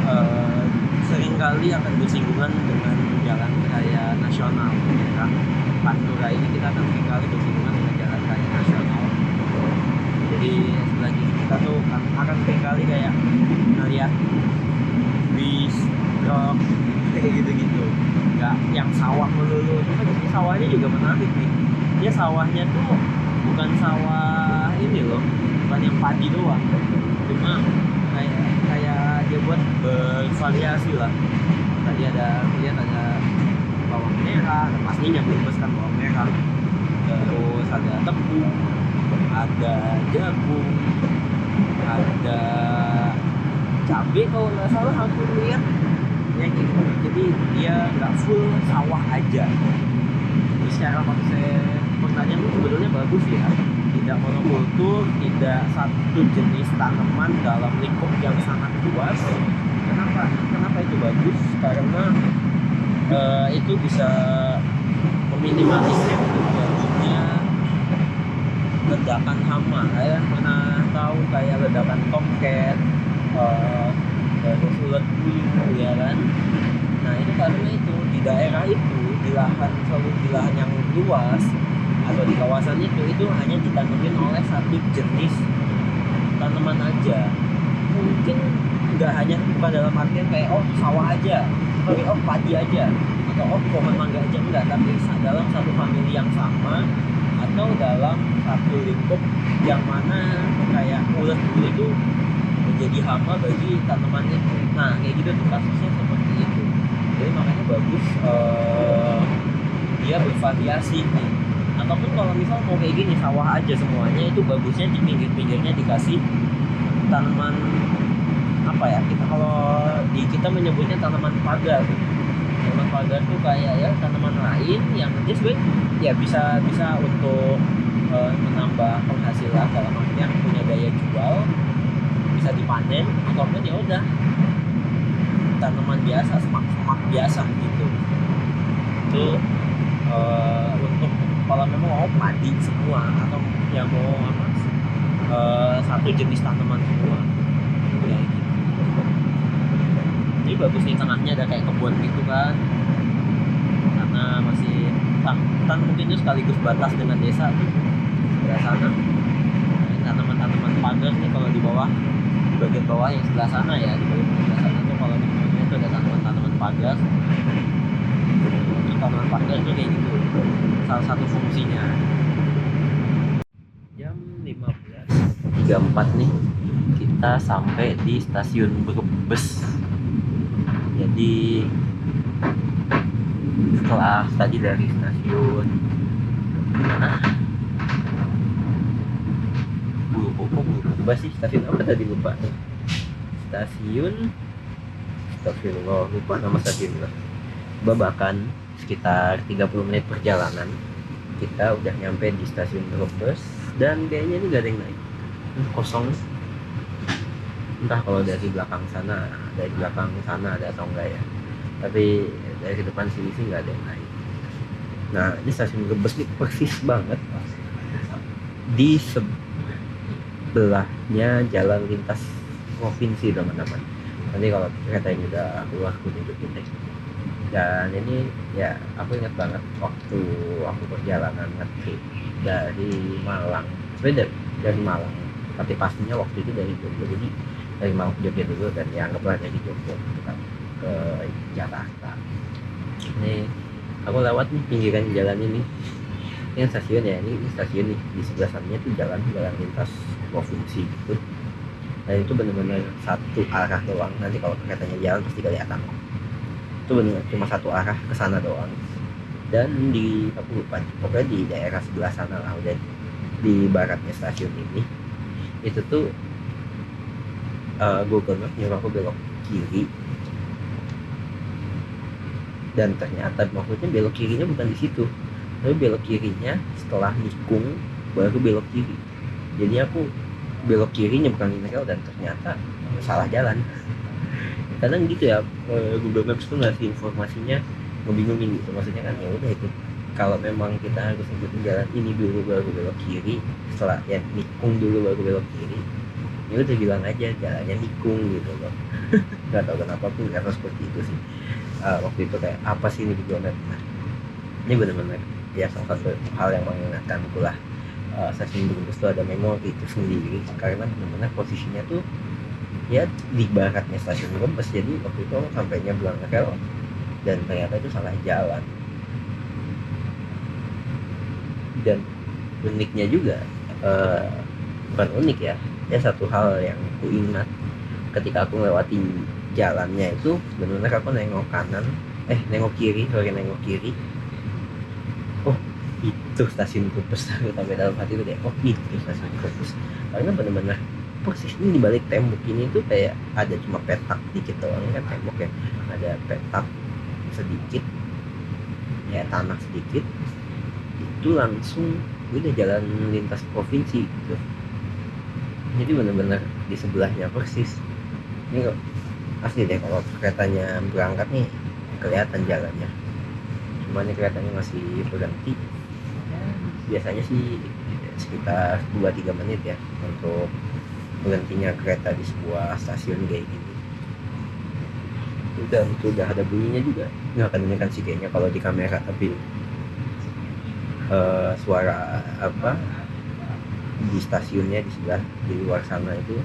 seringkali akan bersinggungan dengan jalan raya nasional. Daerah Pantura ini kita akan seringkali bersinggungan dengan jalan raya nasional. Jadi sebelah kiri kita tuh akan seringkali kayak ngeliat bis, truk, kayak gitu-gitu. Nggak yang sawah melulu. Tapi di sini sawahnya juga menarik nih. Dia sawahnya tuh bukan sawah ini loh, bukan yang padi doang. Cuma kayak dia buat bervariasi lah. Tadi lihat ada bawang merah, pastinya Brebes kan bawang merah. Terus ada tepung, ada jagung, ada cabai kalau nggak salah aku lihat ya gitu. Jadi dia nggak full sawah aja. Jadi secara konsep pertanian itu sebetulnya bagus ya, tidak monokultur, tidak satu jenis tanaman dalam lingkup yang sangat luas. Kenapa itu bagus? Karena itu bisa meminimalisir terjadinya ledakan hama. Kalian pernah tahu kayak ledakan tomcat, terus ulat bulu ya kan? Nah itu karena itu di daerah itu, di lahan yang luas atau di kawasan itu hanya ditanamin oleh satu jenis tanaman aja. Mungkin nggak hanya, bukan dalam artian kayak oh sawah aja, oh padi aja, atau oh pohon mangga aja, enggak, tapi dalam satu famili yang sama atau dalam satu lingkup yang mana kayak ulat bulu itu menjadi hama bagi tanaman itu. Nah kayak gitu tuh kasusnya seperti itu. Jadi makanya bagus dia bervariasi nih. Ataupun kalau misal mau kayak gini sawah aja semuanya, itu bagusnya di pinggir-pinggirnya dikasih tanaman apa ya, kita menyebutnya tanaman pagar. Tanaman pagar tuh kayak ya tanaman lain yang dia sebenarnya ya bisa untuk menambah penghasilan, dalam artian punya daya jual, bisa dipanen, ataupun ya udah tanaman biasa, semak biasa gitu. Itu untuk kalau memang mau padi semua atau yang mau satu jenis tanaman semua ya gitu. Jadi bagus nih, tengahnya ada kayak kebun gitu kan, karena masih hutan mungkin itu sekaligus batas dengan desa tuh sebelah sana. Nah, tanaman pagar nih kalau di bawah, bagian bawah yang sebelah sana ya, di bagian sebelah sana tuh kalau di bawahnya itu ada tanaman pagar. Tanaman pagar itu kayak gitu, salah satu fungsinya. Jam 15.34 nih kita sampai di stasiun Brebes. Jadi setelah tadi dari stasiun mana? Lupa sih stasiun apa tadi, lupa. Lupa nama stasiunnya. Babakan sekitar 30 menit perjalanan kita udah nyampe di stasiun Brebes, dan kayaknya ini gak ada yang naik, kosong. Entah kalau dari belakang sana ada atau enggak ya, tapi dari depan sini sih nggak ada yang naik. Nah ini stasiun Brebes ini persis banget di sebelahnya jalan lintas provinsi teman-teman. Nanti kalau kereta ini udah keluar aku tunjukin deh. Dan ini ya aku ingat banget waktu aku perjalanan ngetrip dari Malang, sebenarnya dari Malang, tapi pastinya waktu itu dari Jogja. Jadi dari Malang ke Jogja dulu, dan ya anggaplah dari Jogja gitu kan ke Jakarta. Ini aku lewat nih pinggiran jalan ini stasiun ya, ini stasiun nih, di sebelah sananya tuh jalan lintas provinsi gitu, dan itu benar-benar satu arah doang. Nanti kalau keretanya jalan pasti kelihatan, itu benar cuma satu arah ke sana doang. Dan di aku lupa pokoknya di daerah sebelah sana lah, udah di baratnya stasiun ini, itu tuh Google Maps nyuruh aku belok kiri, dan ternyata maksudnya belok kirinya bukan di situ, tapi belok kirinya setelah nikung baru belok kiri. Jadi aku belok kirinya bukan linear, dan ternyata salah jalan. Kadang gitu ya, Google Maps tuh ngasih informasinya ngebingungin gitu. Maksudnya kan ya udah itu, kalau memang kita harus ngikutin jalan ini dulu baru belok kiri, setelah ya nikung dulu baru belok kiri, ya udah bilang aja jalannya nikung gitu loh. Nggak tahu kenapa pun nggak tahu seperti itu sih. Waktu itu kayak apa sih ini Google Maps. Nah, ini benar-benar ya salah satu hal yang mengingatkanku lah. Stasiun Brebes itu ada memori itu sendiri, karena benar-benar posisinya tuh ya di baratnya stasiun Brebes. Jadi waktu itu sampainya Blangkal, dan ternyata itu salah jalan. Dan uniknya juga, bukan unik ya, satu hal yang aku ingat ketika aku melewati jalannya itu, benar-benar aku nengok kanan, nengok kiri, oh itu stasiun Brebes. Aku sampai dalam hati itu kayak, oh itu stasiun Brebes, karena benar-benar persis ini di balik tembok ini tuh kayak ada cuma petak dikit doang kan, tembok ya, ada petak sedikit ya, tanah sedikit, itu langsung udah jalan lintas provinsi gitu. Jadi benar-benar di sebelahnya persis. Ini kok asli deh, kalau keretanya berangkat nih kelihatan jalannya, cuma ini keretanya masih berhenti. Biasanya sih sekitar 2-3 menit ya untuk berhentinya kereta di sebuah stasiun kayak gini. Dan sudah ada bunyinya juga, nggak akan mendengarkan sih kayaknya kalau di kamera, tapi suara apa di stasiunnya di sebelah di luar sana itu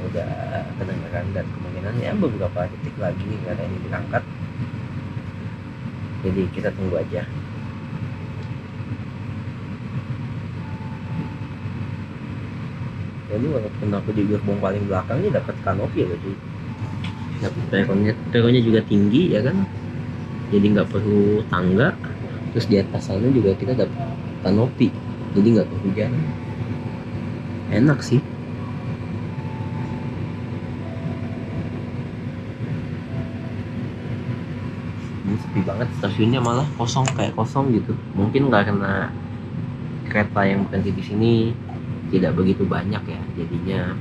udah kedengaran, dan kemungkinan ya beberapa detik lagi kereta ini berangkat. Jadi kita tunggu aja. Jadi walaupun aku di gerbong paling belakang ini dapat kanopi ya, jadi dapat peronnya juga tinggi ya kan, jadi nggak perlu tangga. Terus di atas sana juga kita dapat kanopi, jadi nggak kehujanan. Enak sih. Ini sepi banget stasiunnya, malah kosong, kayak kosong gitu. Mungkin karena kereta yang berhenti di sini tidak begitu banyak ya, jadinya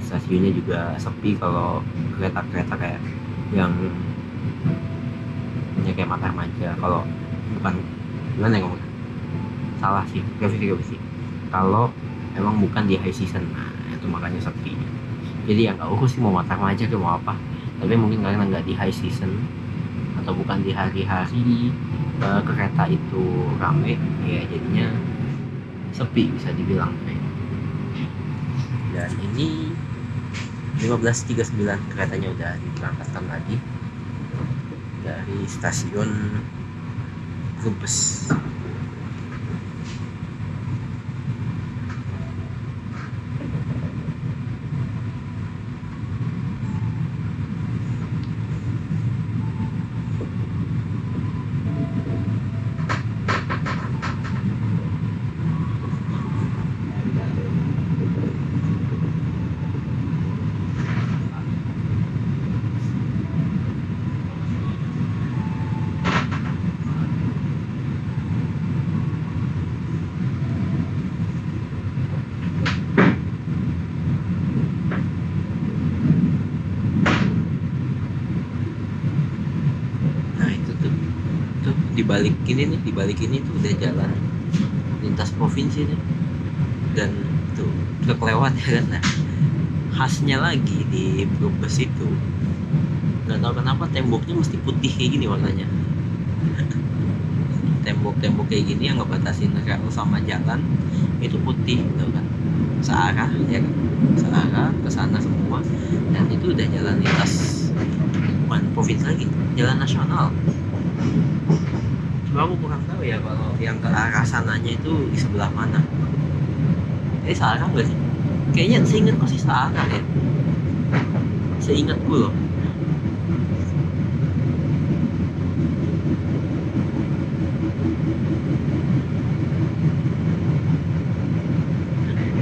stasiunnya juga sepi. Kalau kereta-kereta kayak yang kayak Matarmaja, kalau bukan gimana ya ngomongnya, salah sih, revisi. Kalau emang bukan di high season, nah itu makanya sepi. Jadi ya nggak urus sih mau Matarmaja ke mau apa, tapi mungkin karena nggak di high season atau bukan di hari-hari kereta itu rame, ya jadinya sepi bisa dibilang. Dan ini 15.39 keretanya udah diberangkatkan lagi dari stasiun Brebes. Di balik ini tuh udah jalan lintas provinsi nih, dan tuh truk lewat ya kan. Nah, khasnya lagi di Brebes itu nggak tahu kenapa temboknya mesti putih kayak gini warnanya. Tembok-tembok kayak gini yang ngebatasin rel sama jalan itu putih gitu kan, searah ya kan, searah ke sana semua, dan itu udah jalan lintas bukan provinsi lagi, jalan nasional. Cuma aku kurang tahu ya kalau yang ke arah sananya itu di sebelah mana. Searah nggak sih? Kayaknya seingatku sih searah ya, seingatku loh.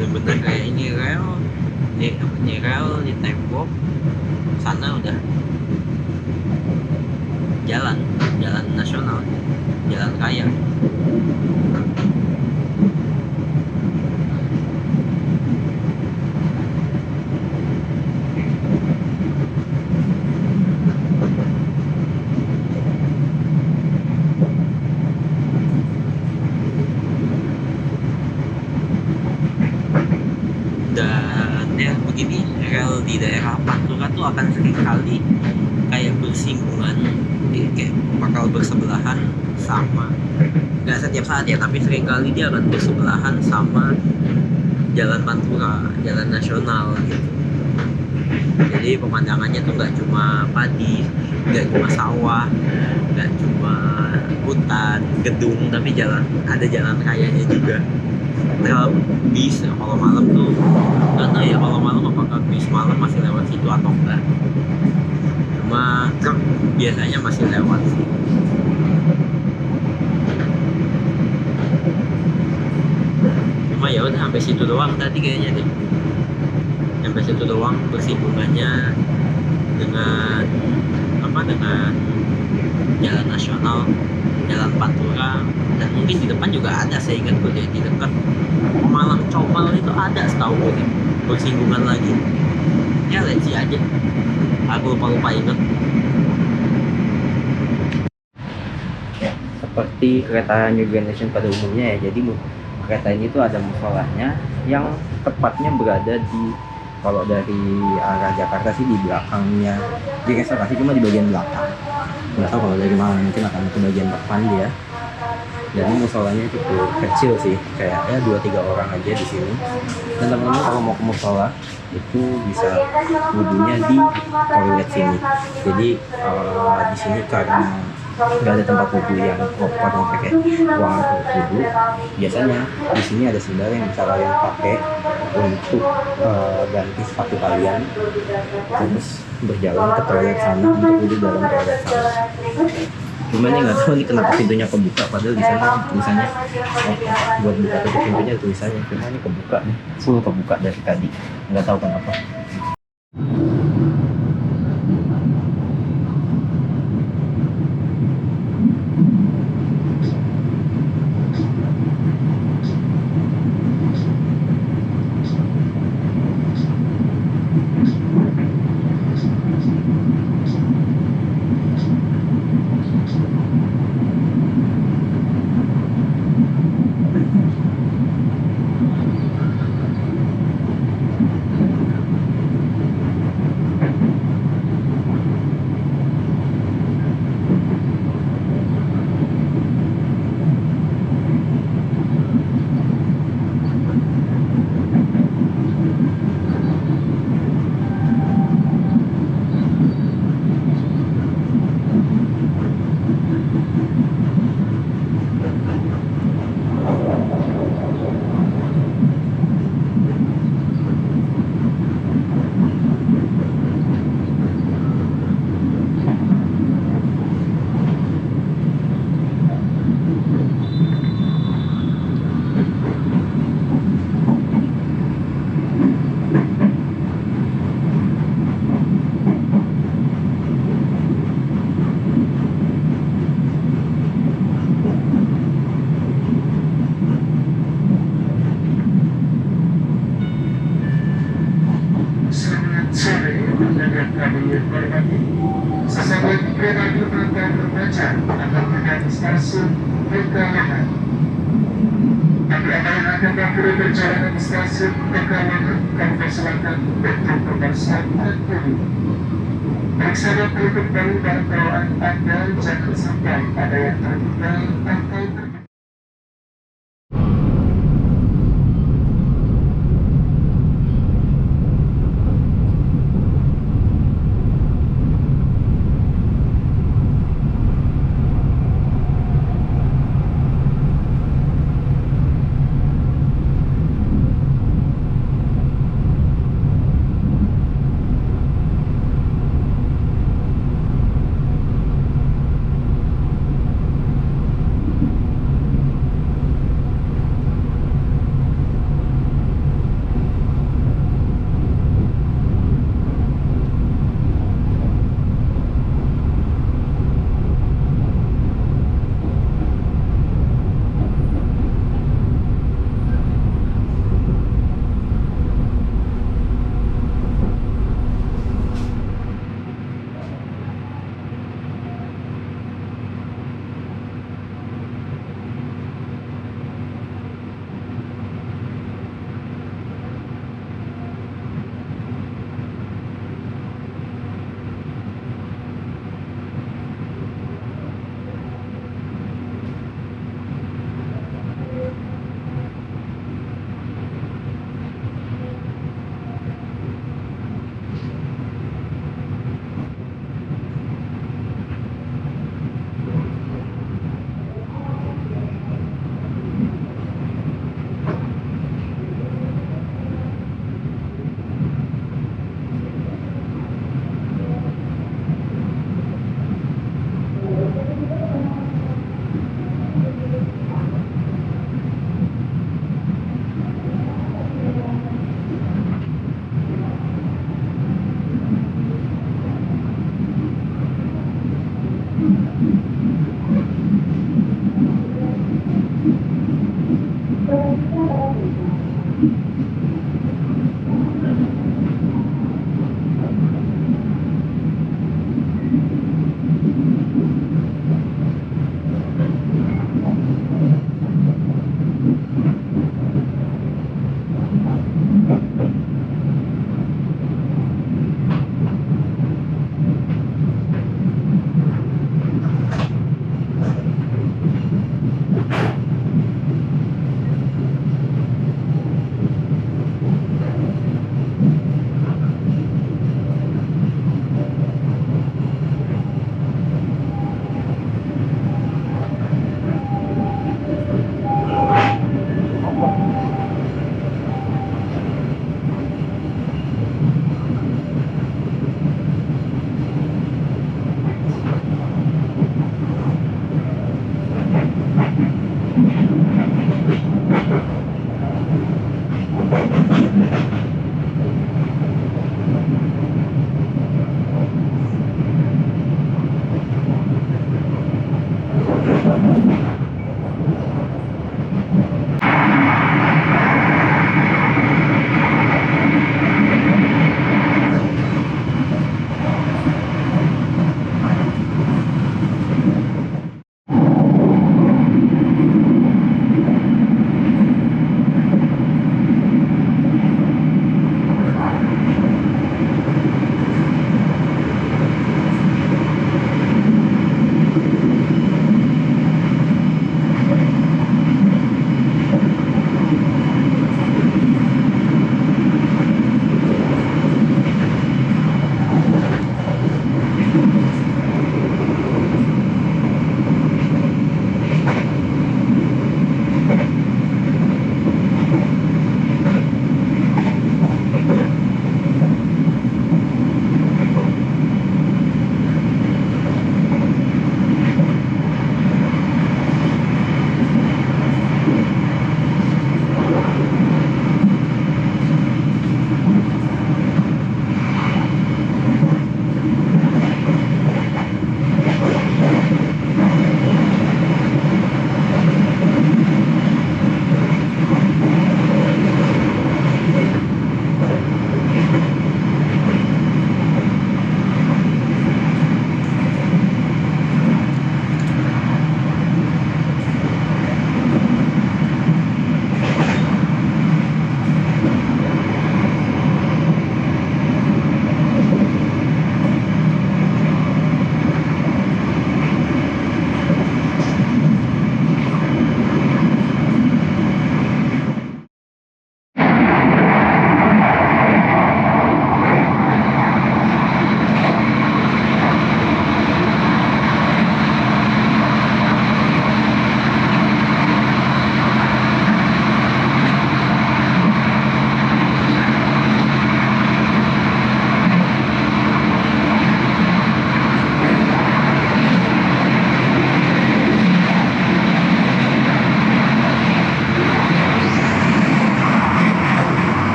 Bener-bener kayak ini rel, ini rel di tembok sana udah jalan nasional, jalan raya. Dan ya begini, rel di daerah Pantura tuh akan seringkali kayak bersinggungan, kayak bakal bersebelahan sama, nggak setiap saat ya, tapi seringkali dia akan bersebelahan sama jalan Pantura, jalan nasional gitu. Jadi pemandangannya tuh nggak cuma padi, nggak cuma sawah, nggak cuma hutan, gedung, tapi ada jalan rayanya juga. Kalau bis kalau malam tuh nggak tahu ya, kalau malam apakah bis malam masih lewat situ atau enggak. Cuma truk biasanya masih lewat sih. Cuma ya udah sampai situ doang tadi kayaknya deh. Sampai situ doang bersinggungannya dengan dengan jalan nasional, jalan Pantura, dan mungkin di depan juga ada, saya ingat gue di dekat Malang Comal itu ada setahu gue bersinggungan lagi. Ya let's see aja, aku lupa inget. Seperti kereta New Generation pada umumnya ya, jadi kereta ini tuh ada musolahnya yang tepatnya berada di, kalau dari arah Jakarta sih di belakangnya, di restorasi cuma di bagian belakang. Nggak tahu kalau dari Malang mungkin akan ke bagian depan dia. Jadi musolanya cukup kecil sih, kayak ya 2-3 orang aja di sini. Dan teman-teman kalau mau ke musola itu bisa wudhunya di toilet sini. Jadi di sini karena nggak ada tempat wudhu yang proper mau pakai ruangan untuk wudhu, biasanya di sini ada sendal yang bisa kalian pakai untuk ganti sepatu kalian, terus berjalan ke toilet sana untuk wudhu dalam toilet sana. Cuman ini nggak tahu nih kenapa pintunya kebuka, padahal di sana tulisannya buat buka tutup pintunya tulisannya, cuma ini kebuka nih, full kebuka dari tadi, nggak tahu kenapa. Sesampainya kereta api Banten Terbaca akan mendekati stasiun Pekalongan. Bagi Anda yang akan mengakhiri perjalanan di stasiun Pekalongan, kami persilakan untuk mempersiapkan diri. Periksa berikut dari barang bawaan Anda, jangan sampai ada yang tertinggal atau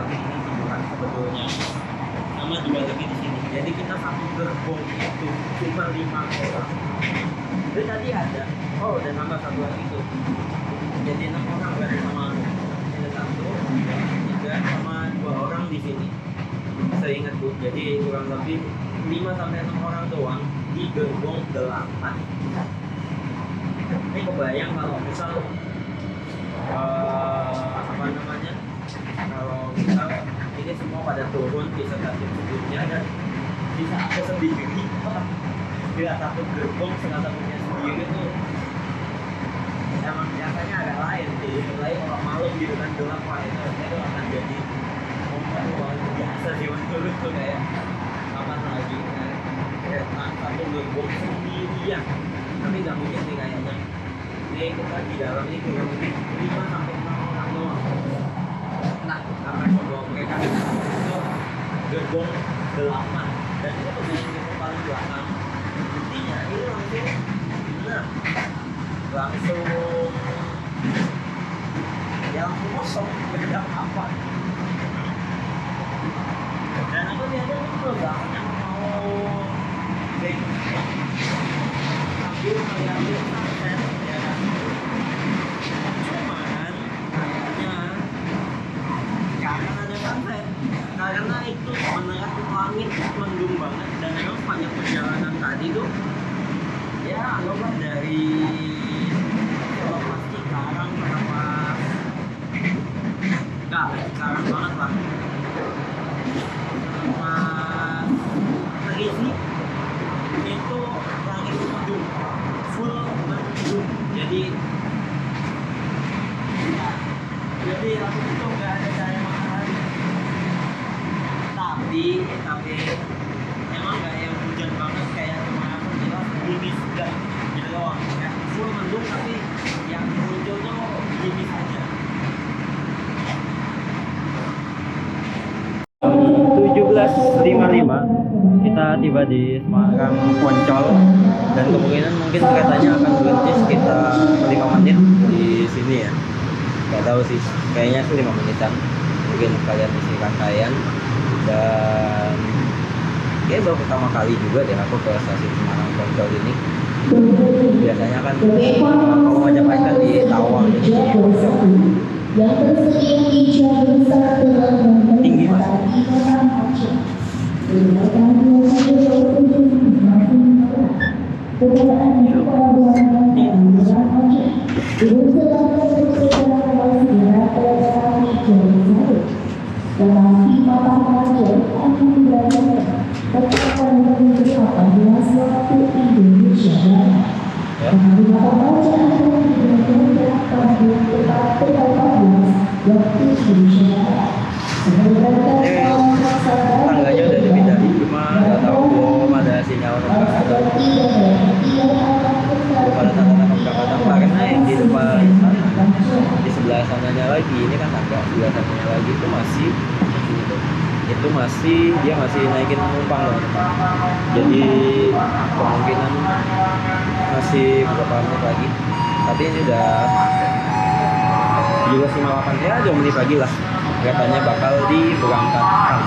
lagi di sini bukan sebetulnya, sama 2 lagi di sini. Jadi kita satu gerbong itu cuma 5 orang. Jadi tadi ada, oh udah nambah 1 lagi tuh. Jadi 6 orang berarti sama ada 1, 2, 3 sama 2 orang di sini. Seingatku, jadi kurang lebih 5 sampai 6 orang doang di gerbong 8. Ini kebayang kalau misal apa namanya, kalau misal ini semua pada turun di stasiun sebelumnya dan bisa ada sendiri, tidak satu gerbong satunya sendiri tuh emang biasanya agak lain sih, lain kalau malam gitu kan gelap, wah itu akan jadi momen luar biasa sih menurut tuh, kayak kapan lagi kayak satu gerbong sendirian, tapi nggak mungkin sih kayaknya. Ini kita di dalam ini kurang lebih 5 sampai 6 orang doang. Nah, karena membawa mereka itu gerbong 8 dan itu posisi gerbong paling belakang. Intinya ini langsung ya langsung kosong, beda apa. Dan aku lihatnya itu belakangnya mau sambil melihat sunset, ya kan. Cuman kayaknya karena ada sunset, karena itu menerang langit mendung banget, dan memang sepanjang perjalanan tadi tuh ya anggaplah dari pasti Cikarang kenapa enggak Cikarang banget lah sama Terisi itu langit mendung, full mendung, jadi aku itu nggak ada cahaya matahari, tapi emang nggak yang hujan banget kayak cuma jelas gerimis enggak gitu doang, kayak full mendung tapi yang muncul tuh gerimis aja. 17.55 kita tiba di Semarang Poncol, dan kemungkinan mungkin keretanya akan berhenti sekitar 5 menit di sini ya, nggak tahu sih, kayaknya sih 5 menitan mungkin kalian isi rangkaian. Dan kayak baru pertama kali juga deh aku ke stasiun Semarang Poncol ini. Biasanya kan kalau Majapahit kan di Tawang, jadi yang tersedia di jalur selatan tinggi mas. Tangganya udah dipindahin, cuma nggak tahu belum ada sinyal keberangkatan, belum ada tanda-tanda keberangkatan, karena yang di depan sana, di sebelah sananya lagi, ini kan tangga sebelah sananya lagi itu masih dia masih naikin penumpang loh, jadi kemungkinan masih beberapa menit lagi, tapi ini udah 17.58 ya, 2 menit lagi lah katanya bakal diberangkatkan.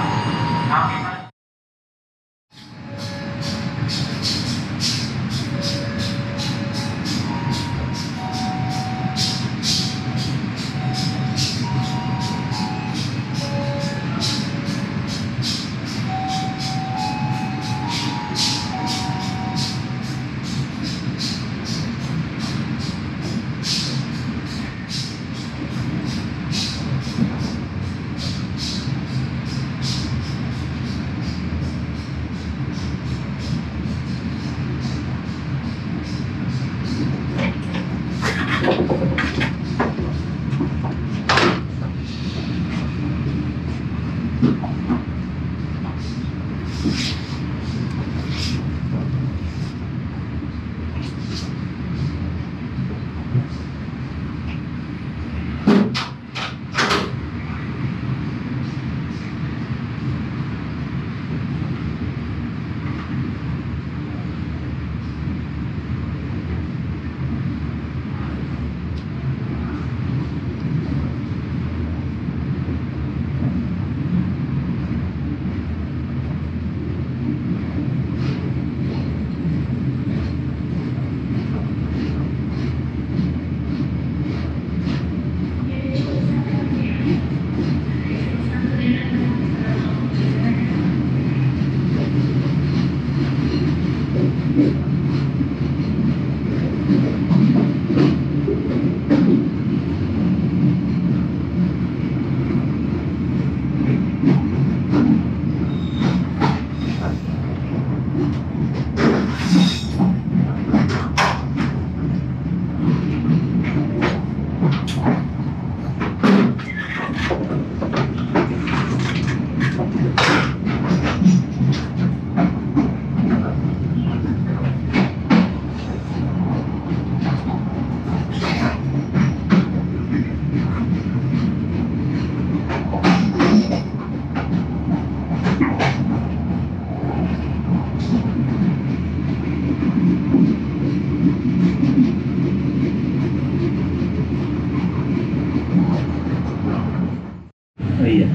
Oh iya,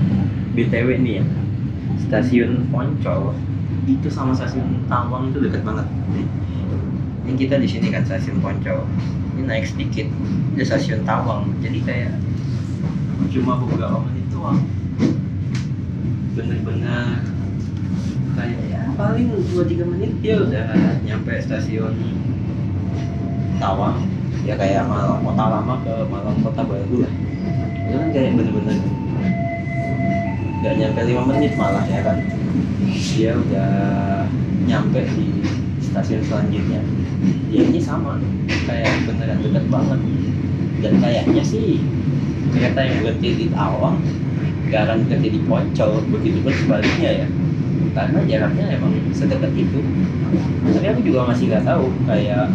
BTW nih ya, stasiun Poncol itu sama stasiun Tawang itu dekat banget. Ini kita di sini kan stasiun Poncol, ini naik sedikit ada stasiun Tawang, jadi kayak cuma beberapa menit doang. Bener-bener kayak ya paling 2-3 menit dia udah nyampe stasiun Tawang. Ya kayak Malang Kota Lama ke Malang Kota Baru lah. Itu kan kayak bener-bener nggak nyampe 5 menit malah ya kan, dia udah nyampe di stasiun selanjutnya. Ya ini sama, kayak beneran dekat banget. Dan kayaknya sih kereta yang berhenti di Tawang nggak akan berhenti di Poncol, begitu pun sebaliknya ya, karena jaraknya emang sedekat itu. Tapi aku juga masih nggak tahu kayak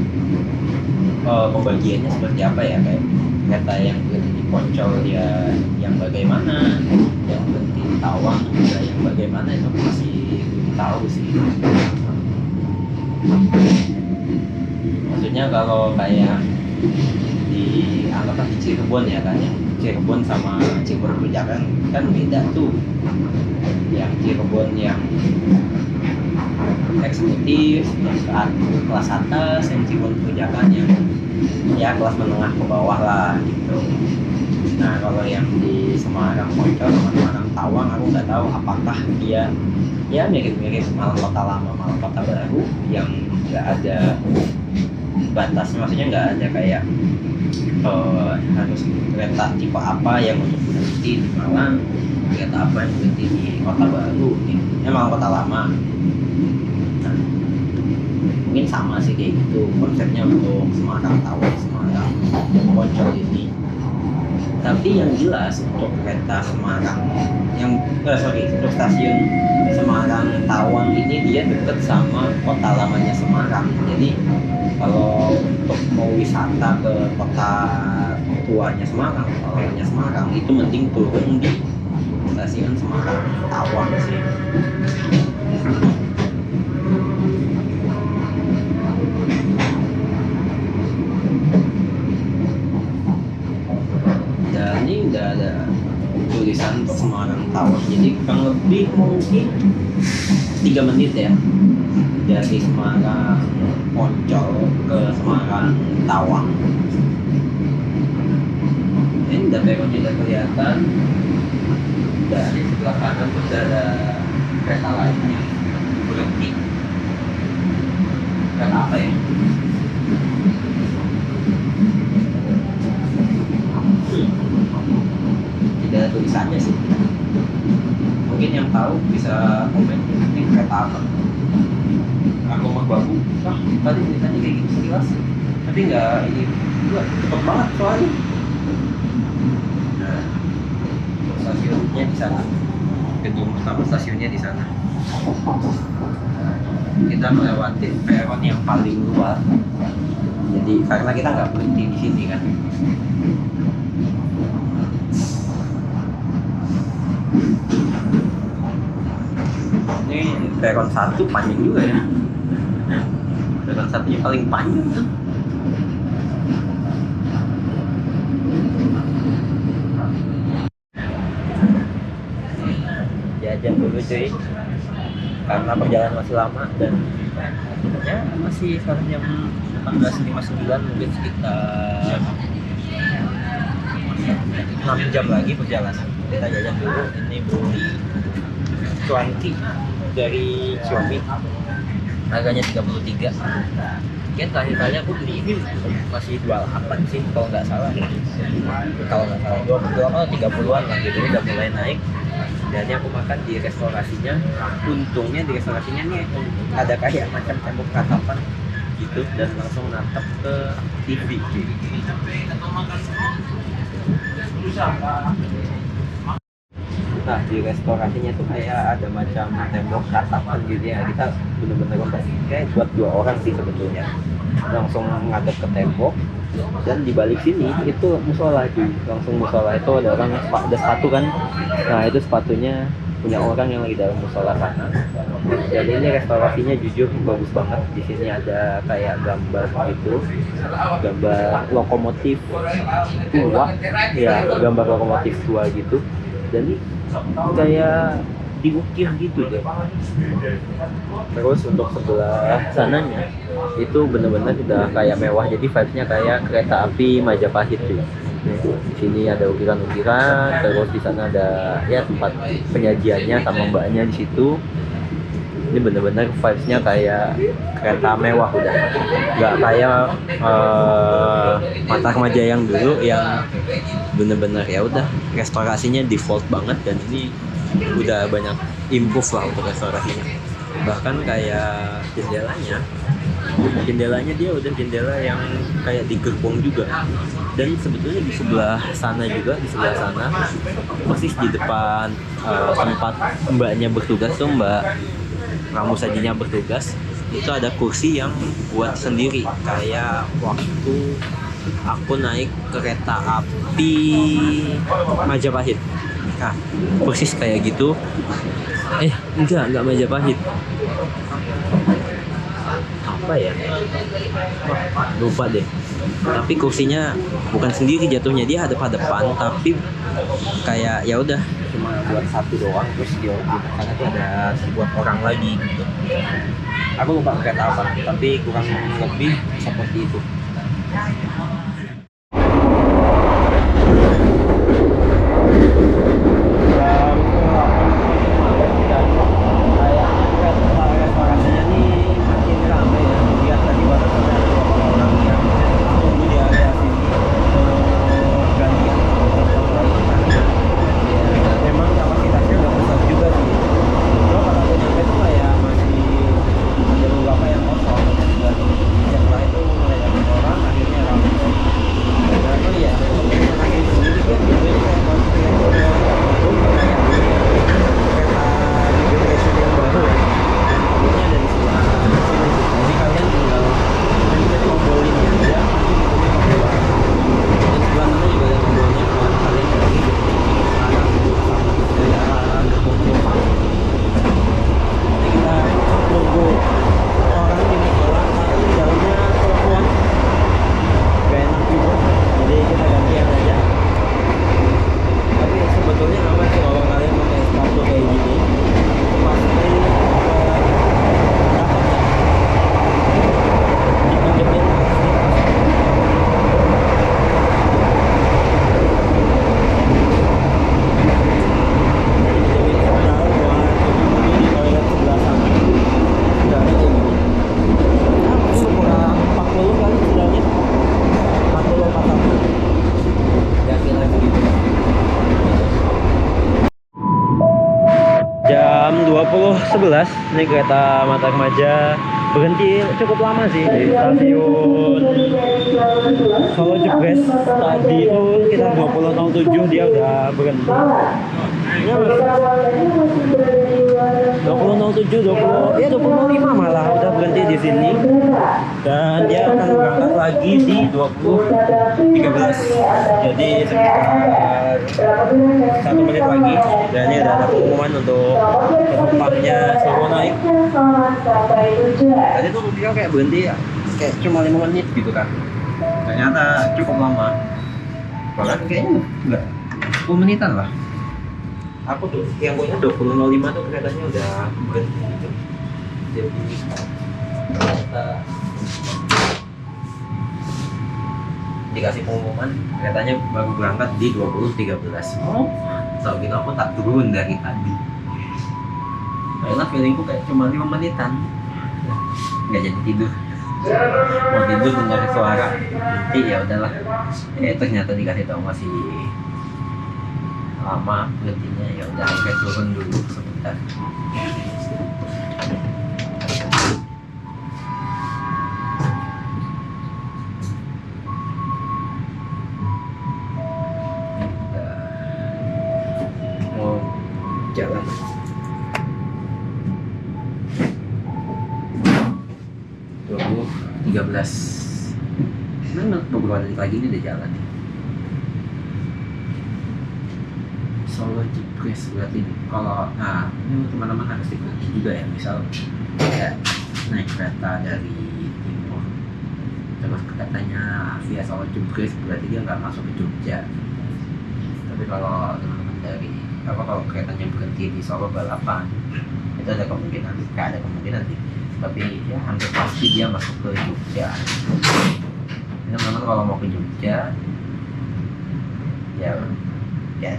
pembagiannya seperti apa ya, kayak kereta yang berhenti di Poncol ya yang bagaimana, yang berhenti di Tawang ya yang bagaimana, itu masih belum tahu sih. Maksudnya kalau kayak di anggaplah di Cirebon ya kan, yang Cirebon sama Cirebon Pejagan kan beda tuh. Yang Cirebon yang eksekutif kelas atas, yang Cirebon Pejagan yang ya kelas menengah ke bawah lah gitu. Nah kalau yang di Semarang Poncol sama Semarang Tawang aku nggak tahu apakah dia ya mirip-mirip Malang Kota Lama Malang Kota Baru yang nggak ada batasnya, maksudnya nggak ada kayak harus kereta tipe apa yang untuk berhenti di Malang, kereta apa yang berhenti di Kota Baru nih, Malang Kota Lama. Nah, mungkin sama sih kayak gitu konsepnya untuk Semarang Tawang Semarang Poncol ini. Tapi yang jelas untuk kereta Semarang untuk stasiun Semarang Tawang ini dia dekat sama kota lamanya Semarang. Jadi kalau untuk mau wisata ke kota tuanya Semarang, kota lamanya Semarang, itu mending turun di stasiun Semarang Tawang sih. Dan ini udah ada tulisan untuk Semarang Tawang, jadi kurang lebih mungkin 3 menit ya dari Semarang Poncol ke Semarang Tawang. Ini udah peronnya udah kelihatan, dari sebelah kanan udah ada kereta lainnya berhenti. Kereta apa ya? Tidak ada tulisannya sih. Mungkin yang tahu bisa komen ini kereta apa. Aku mah babu, tadi tulisannya kayak gitu sekilas, tapi nggak ini juga cepet banget soalnya. Nah, stasiunnya di sana, gedung utama stasiunnya di sana. Kita melewati peron yang paling luar, jadi karena kita nggak berhenti di sini kan. Ini peron 1 panjang juga ya. Peron 1-nya paling panjang tuh. Jajan dulu cuy, karena perjalanan masih lama dan ya masih sekarang jam 18.59, mungkin sekitar 6 jam lagi perjalanan. Kita jajan dulu. Ini beli cuanki dari Xiaomi, harganya 33. Mungkin terakhir kali aku beli ini masih 28 sih kalau nggak salah. Kalau nggak salah 20 30-an lah gitu, udah mulai naik. Dan aku makan di restorasinya. Untungnya di restorasinya nih ada kayak macam tembok ratapan gitu dan langsung natap ke TV. Nah di restorasinya tuh kayak ada macam tembok ratapan gitu ya. Kita bener-bener kayak buat 2 orang sih sebetulnya. Langsung ngadep ke tembok. Dan di balik sini itu musola lagi, langsung musola itu ada orang ada sepatu kan. Nah itu sepatunya punya orang yang lagi dalam musola sana. Dan ini restorasinya jujur bagus banget. Di sini ada kayak gambar gitu, gambar lokomotif tua ya, gambar lokomotif tua gitu. dan ini kayak diukir gitu deh. Terus untuk sebelah sananya itu bener-bener sudah kayak mewah, jadi vibes-nya kayak kereta api Majapahit cuy. Di sini ada ukiran-ukiran, terus di sana ada ya tempat penyajiannya sama mbaknya di situ. Ini bener-bener vibes-nya kayak kereta mewah udah, nggak kayak Mata Remaja yang dulu yang bener-bener ya udah restorasinya default banget, dan ini udah banyak improve lah untuk restorasinya. Bahkan kayak jendelanya dia udah jendela yang kayak di gerbong juga, dan sebetulnya di sebelah sana juga, di sebelah sana persis di depan tempat mbaknya bertugas tuh, mbak kamu sajinya bertugas, itu ada kursi yang buat sendiri kayak waktu aku naik kereta api Majapahit. Nah, persis kayak gitu. Enggak Majapahit. Apa ya? Wah, lupa deh. Tapi kursinya bukan sendiri jatuhnya, dia hadap-hadapan, tapi kayak ya udah cuma buat satu doang, terus di sana tuh ada buat orang lagi gitu. Aku lupa kereta apa, tapi kurang lebih seperti itu. Jam 20.11 ini kereta Mata Remaja berhenti cukup lama sih di stasiun Solo Jebres. Tadi itu kita 20.07 dia udah berhenti. Ya, 20.07, 20.05 malah udah berhenti di sini. Dan dia akan berangkat lagi di 20.13. Jadi sekitar 1 menit lagi. Dan ini udah ada pengumuman untuk penumpangnya suruh naik. Tadi tuh dia kayak berhenti kayak cuma 5 menit gitu kan. Ternyata cukup lama. Bahkan kayaknya enggak 10 menitan lah. Aku tuh yang punya 20.05 tuh keretanya udah berhenti gitu. Jadi kita dikasih pengumuman keretanya baru berangkat di 20.13. Oh, so gitu aku tak turun dari tadi. Karena feelingku kayak cuma 5 menitan. Nggak jadi tidur. Mau tidur dengar suara. Nanti ya udahlah. Ternyata dikasih tahu masih lama berhentinya, ya udah akhirnya turun dulu sebentar. Mau jalan 20.13. Memang beberapa detik lagi ini udah jalan. Solo Jebres berarti kalau ini teman-teman harus diperhati juga ya, misal ya naik kereta dari timur terus keretanya via Solo Jebres berarti dia nggak masuk ke Jogja. Tapi kalau teman-teman dari apa kalau keretanya berhenti di Solo balapan itu ada kemungkinan, nggak ada kemungkinan sih, tapi ya hampir pasti dia masuk ke Jogja. Teman-teman kalau mau ke Jogja ya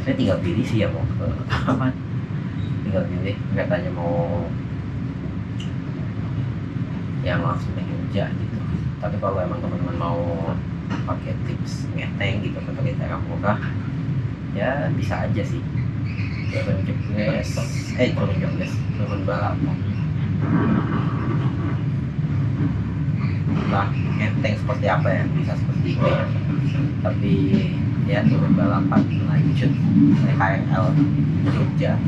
saya tinggal pilih sih ya mau ke apa, tinggal pilih keretanya mau yang langsung ke Jogja gitu. Tapi kalau emang teman-teman mau pakai tips ngeteng gitu pakai cara murah ya bisa aja sih, turun balapan lah ngeteng seperti apa ya, bisa seperti itu ya, tapi ya turun balapan lanjut KRL Jogja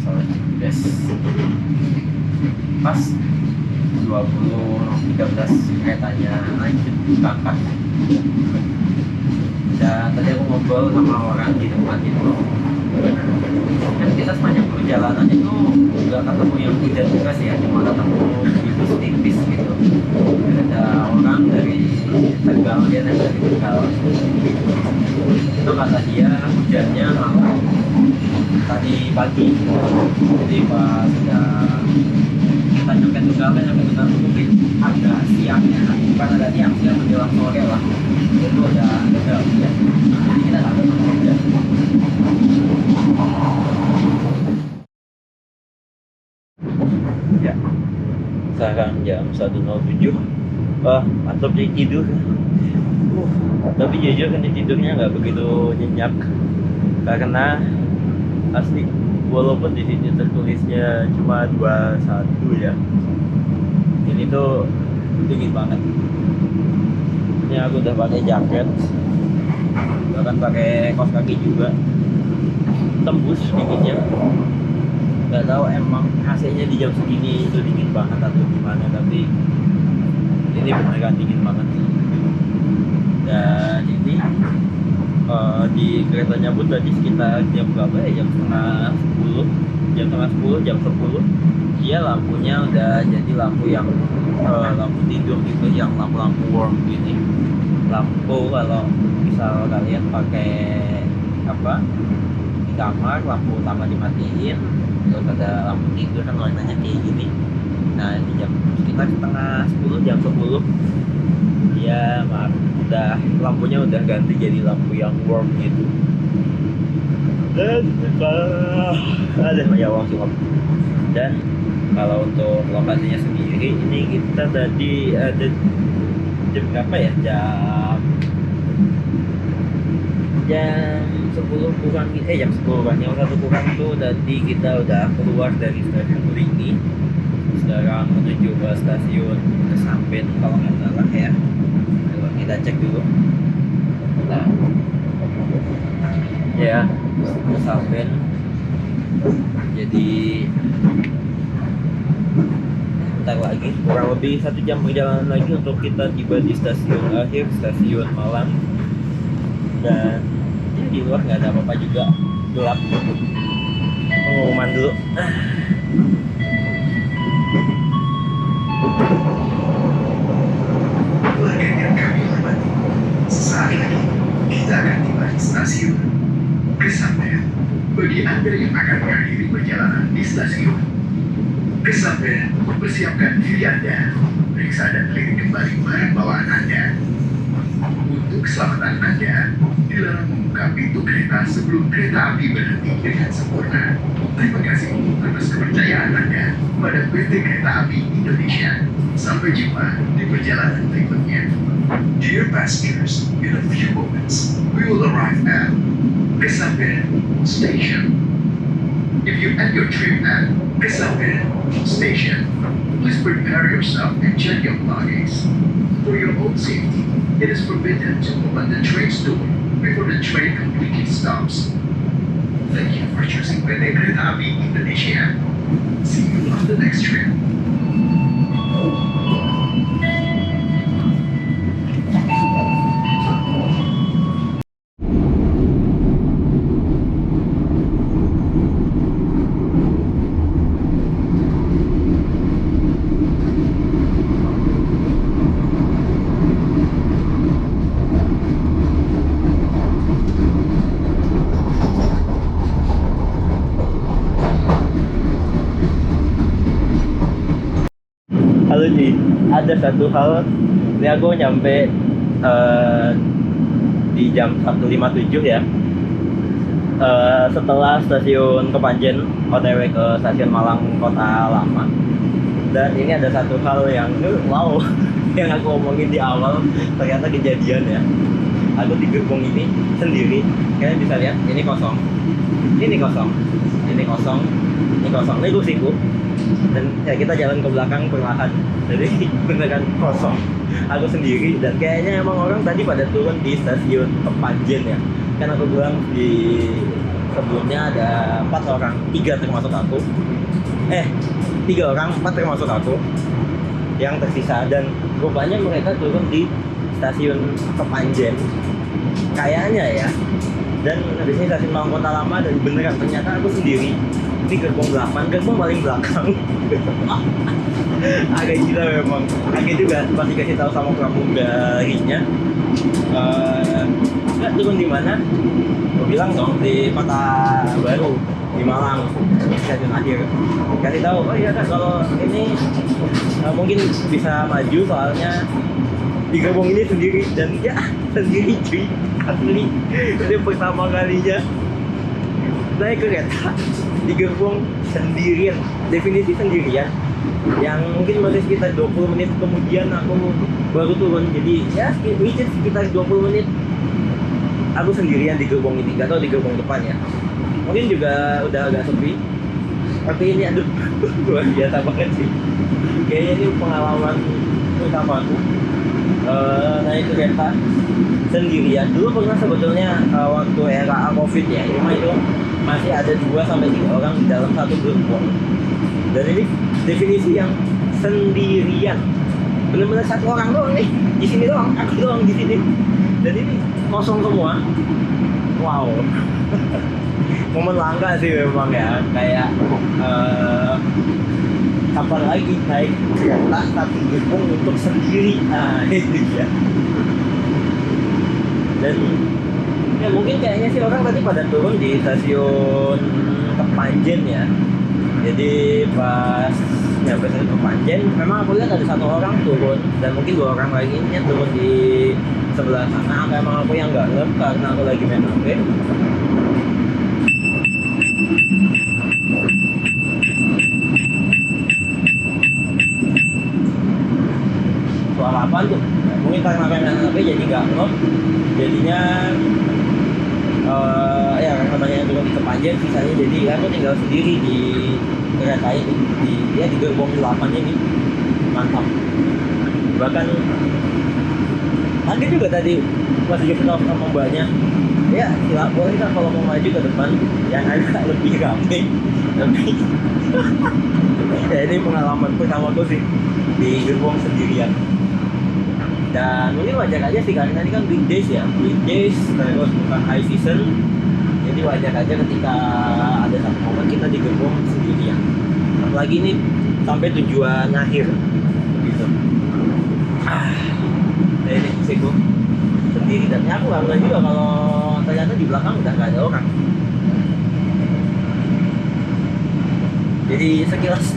soalnya Jogja pas 2013 keretanya lanjut berangkat. Dan tadi aku ngobrol sama orang di tempat itu, kan kita sepanjang perjalanan itu nggak ketemu yang hujan deras ya, cuma ketemu tipis-tipis gitu. Ada orang dari Tegal, dia dari Tegal, itu kata dia hujannya malam tadi pagi, jadi pas sudah kita nyampe Tegal itu mungkin agak siangnya, bukan agak siang menjelang sore lah, itu udah hujan, jadi kita nggak ketemu hujan. Ya, sekarang jam 1.07. Wah, mantap sih tidur. Tapi jujur kan tidurnya nggak begitu nyenyak karena asli walaupun di sini tertulisnya cuma 21 ya, ini tuh dingin banget. Ini aku udah pakai jaket, bahkan pakai kaos kaki juga, tembus dinginnya. Nggak tahu emang AC-nya di jam segini itu dingin banget atau gimana, tapi ini beneran dingin banget. Dan ini di keretanya pun tadi sekitar jam berapa ya, jam setengah 10, jam 10 dia lampunya udah jadi lampu yang lampu tidur gitu, yang lampu-lampu warm gini. Lampu kalau misal kalian pakai apa di kamar, lampu utama dimatiin, terus ada lampu tidur kan warnanya kayak gini. Nah di jam sekitar setengah 10, jam 10 dia udah lampunya udah ganti jadi lampu yang warm gitu. Dan ada ya langsung. Dan kalau untuk lokasinya sendiri ini kita tadi ada jam berapa ya, jam 10 kurang jam 10 kurang, yang 1 kurang tuh tadi kita udah keluar dari stasiun Beringin, sekarang menuju ke stasiun Kesampen kalau nggak salah ya. Coba kita cek dulu. Nah ya, Kesampen, jadi bentar lagi kurang lebih 1 jam perjalanan lagi untuk kita tiba di stasiun akhir, stasiun Malang. Dan ya, di luar nggak ada apa-apa juga, gelap. Pengumuman dulu. Keluarga yang kami hormati, sesaat lagi kita akan tiba di stasiun Kesampen. Bagi Anda yang akan mengakhiri perjalanan di stasiun Kesampen, persiapkan diri Anda, periksa dan lirik kembali barang bawaan Anda. Untuk keselamatan Anda, dilarang membuka pintu kereta sebelum kereta api berhenti dengan sempurna. Terima kasih atas kepercayaan Anda pada PT Kereta Api Indonesia. Sampai jumpa di perjalanan berikutnya. Dear passengers, in a few moments, we will arrive at Kesampen Station. If you end your trip at Kesampen Station, please prepare yourself and check your luggage. For your own safety, it is forbidden to open the train's door before the train completely stops. Thank you for choosing PT Kereta Api Indonesia. See you on the next trip. sih, ada satu hal. Ini aku nyampe di jam 1.57 ya. Setelah stasiun Kepanjen OTW ke stasiun Malang Kota Lama. Dan ini ada satu hal yang wow yang aku omongin di awal ternyata kejadian ya. Aku di gerbong ini sendiri, kalian bisa lihat ini kosong, ini kosong, ini kosong, ini kosong, ini kursiku. Dan ya kita jalan ke belakang perlahan, jadi beneran kosong. Aku sendiri dan kayaknya emang orang tadi pada turun di stasiun Kepanjen ya. Kan aku bilang di sebelumnya ada 4 orang, 3 termasuk aku. 3 orang, 4 termasuk aku yang tersisa, dan rupanya mereka turun di stasiun Kepanjen kayaknya ya. Dan di sini stasiun Malang Kota Lama, dan beneran ternyata aku sendiri di gerbong 8, gerbong paling belakang. Agak gila memang. Agak juga pasti kasih tahu sama pramugarinya. Nggak turun di mana? Gue bilang dong di Kota Baru di Malang, stasiun akhir. Kasih tahu, oh iya kan kalau ini mungkin bisa maju soalnya di gerbong ini sendiri. Dan ya sendiri cuy, asli ini pertama kalinya naik kereta di gerbong sendirian, definisi sendirian, yang mungkin masih sekitar 20 menit kemudian aku baru turun. Jadi ya sekitar 20 menit aku sendirian di gerbong ini, gak tau di gerbong depan ya, mungkin juga udah agak sepi. Tapi ini aduh luar biasa banget sih, kayaknya ini pengalaman pertama aku naik kereta sendirian. Dulu pernah sebetulnya waktu era Covid ya, cuma itu masih ada 2-3 orang di dalam satu gerbong. Dan ini definisi yang sendirian, bener-bener satu orang doang nih di sini doang, aku doang di sini, dan ini kosong semua. Wow. Momen langka sih memang ya, kayak kapan lagi naik kereta satu gerbong untuk sendiri. Nah itu ya. Dan ya mungkin kayaknya sih orang tadi pada turun di stasiun Kepanjen ya. Jadi pas nyampe stasiun Kepanjen, memang aku lihat ada 1 orang turun, dan mungkin 2 orang lainnya turun di sebelah sana. Emang aku yang nggak ngep karena aku lagi main HP. Suara apaan tuh? Mungkin karena main HP jadi nggak ngep. Jadinya ya karena banyak yang turun di Kepanjen, sisanya jadi aku tinggal sendiri di kereta ini, di gerbong 8 ini. Mantap. Bahkan juga tadi masih juga sama mbaknya, ya boleh kan kalau mau maju ke depan yang agak lebih ramai. Tapi ya ini pengalaman pertama aku sih di gerbong sendirian. Dan mungkin wajar aja sih karena ini kan weekdays ya, terus bukan high season, jadi wajar aja ketika ada satu momen kita di gerbong sendirian. Apalagi ini sampai tujuan akhir gitu. Nah ini siku sendiri, dan aku nggak juga kalau ternyata di belakang udah nggak ada orang. Jadi sekilas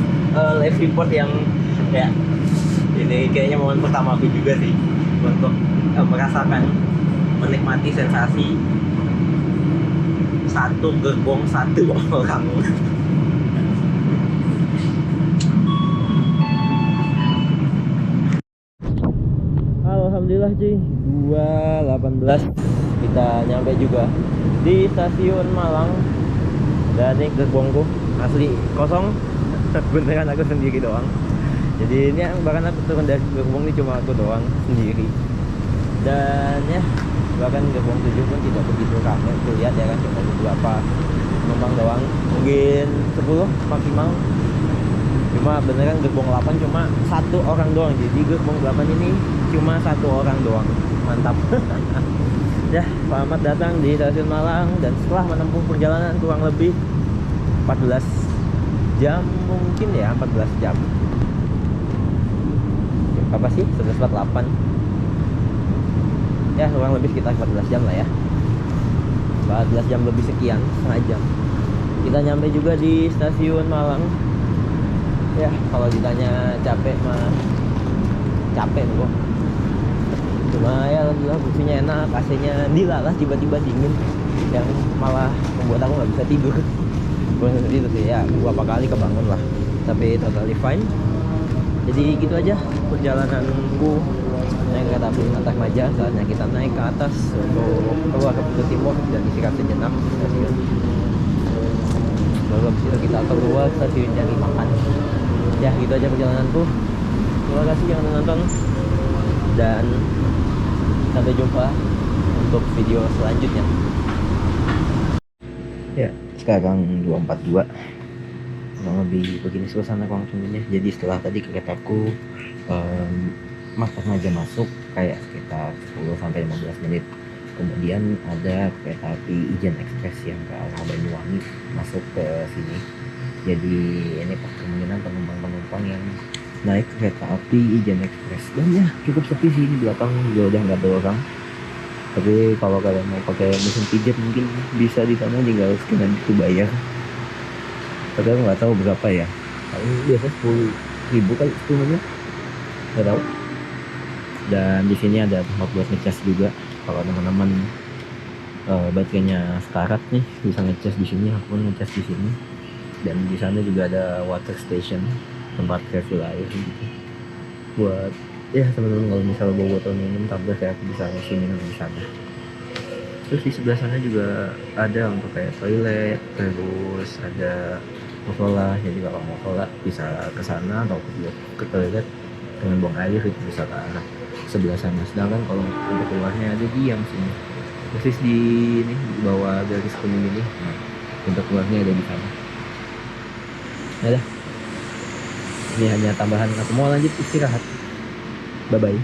live report yang ya ini kayaknya momen pertama aku juga sih untuk menikmati sensasi satu gerbong satu orang. Alhamdulillah cuy, 2.18 kita nyampe juga di stasiun Malang. Dan ini gerbongku asli kosong, beneran aku sendiri doang. Jadi ini bahkan aku turun dari gerbong ini cuma aku doang sendiri. Dan ya bahkan gerbong 7 pun tidak begitu ramai, tuh lihat ya kan, cuma beberapa penumpang doang, mungkin 10 maksimal. Cuma beneran gerbong 8 cuma 1 orang doang, jadi gerbong 8 ini cuma 1 orang doang. Mantap. Ya, selamat datang di stasiun Malang, dan setelah menempuh perjalanan kurang lebih 14 jam mungkin ya, 14 jam. Apa sih? 11.48. Ya, kurang lebih sekitar 14 jam lah ya. 14 jam lebih sekian, setengah jam. Kita nyampe juga di stasiun Malang. Ya, kalau ditanya capek mah capek tuh kok. Cuma ya alhamdulillah kursinya enak, AC-nya dilalah tiba-tiba dingin yang malah membuat aku nggak bisa tidur. Kurang seperti itu sih ya, beberapa kali kebangun lah, tapi totally fine. Jadi gitu aja perjalananku naik kereta api Antar Maja. Saatnya kita naik ke atas untuk keluar ke pintu timur dan istirahat sejenak di stasiun. Baru habis itu kita keluar stasiun cari makan. Ya gitu aja perjalananku. Terima kasih yang menonton dan sampai jumpa untuk video selanjutnya. Ya, sekarang 2.42. Kurang lebih begini suasana Kuang Tunggunya. Jadi setelah tadi keretaku Antar Maja masuk kayak sekitar 10-15 menit. Kemudian ada kereta api Ijen Express yang ke arah Banyuwangi masuk ke sini. Jadi ini kemungkinan penumpang-penumpang yang naik kereta api Ijen Express. Dan ya cukup sepi sih, di belakang juga udah nggak ada orang. Tapi kalau kalian mau pakai mesin pijat mungkin bisa di sana, tinggal scan itu bayar. Tapi aku nggak tahu berapa ya. Paling biasa 10.000 kali 10 menit, nggak tahu. Dan di sini ada tempat buat ngecas juga. Kalau teman-teman baterainya sekarat nih, bisa ngecas di sini. Aku pun ngecas di sini. Dan di sana juga ada water station, tempat refill air gitu. Buat ya teman-teman kalau misalnya bawa botol minum tumbler, kayak aku bisa ngisi minum di sana. Terus di sebelah sana juga ada untuk kayak toilet, terus ada musola. Jadi kalau mau sholat bisa ke sana, atau ke toilet dengan buang air itu bisa ke arah sebelah sana. Sedangkan kalau untuk keluarnya ada di yang sini, persis di ini di bawah garis kuning ini. Nah, untuk keluarnya ada di sana. Nah, dah. Ini hanya tambahan, aku mau lanjut istirahat. Bye bye.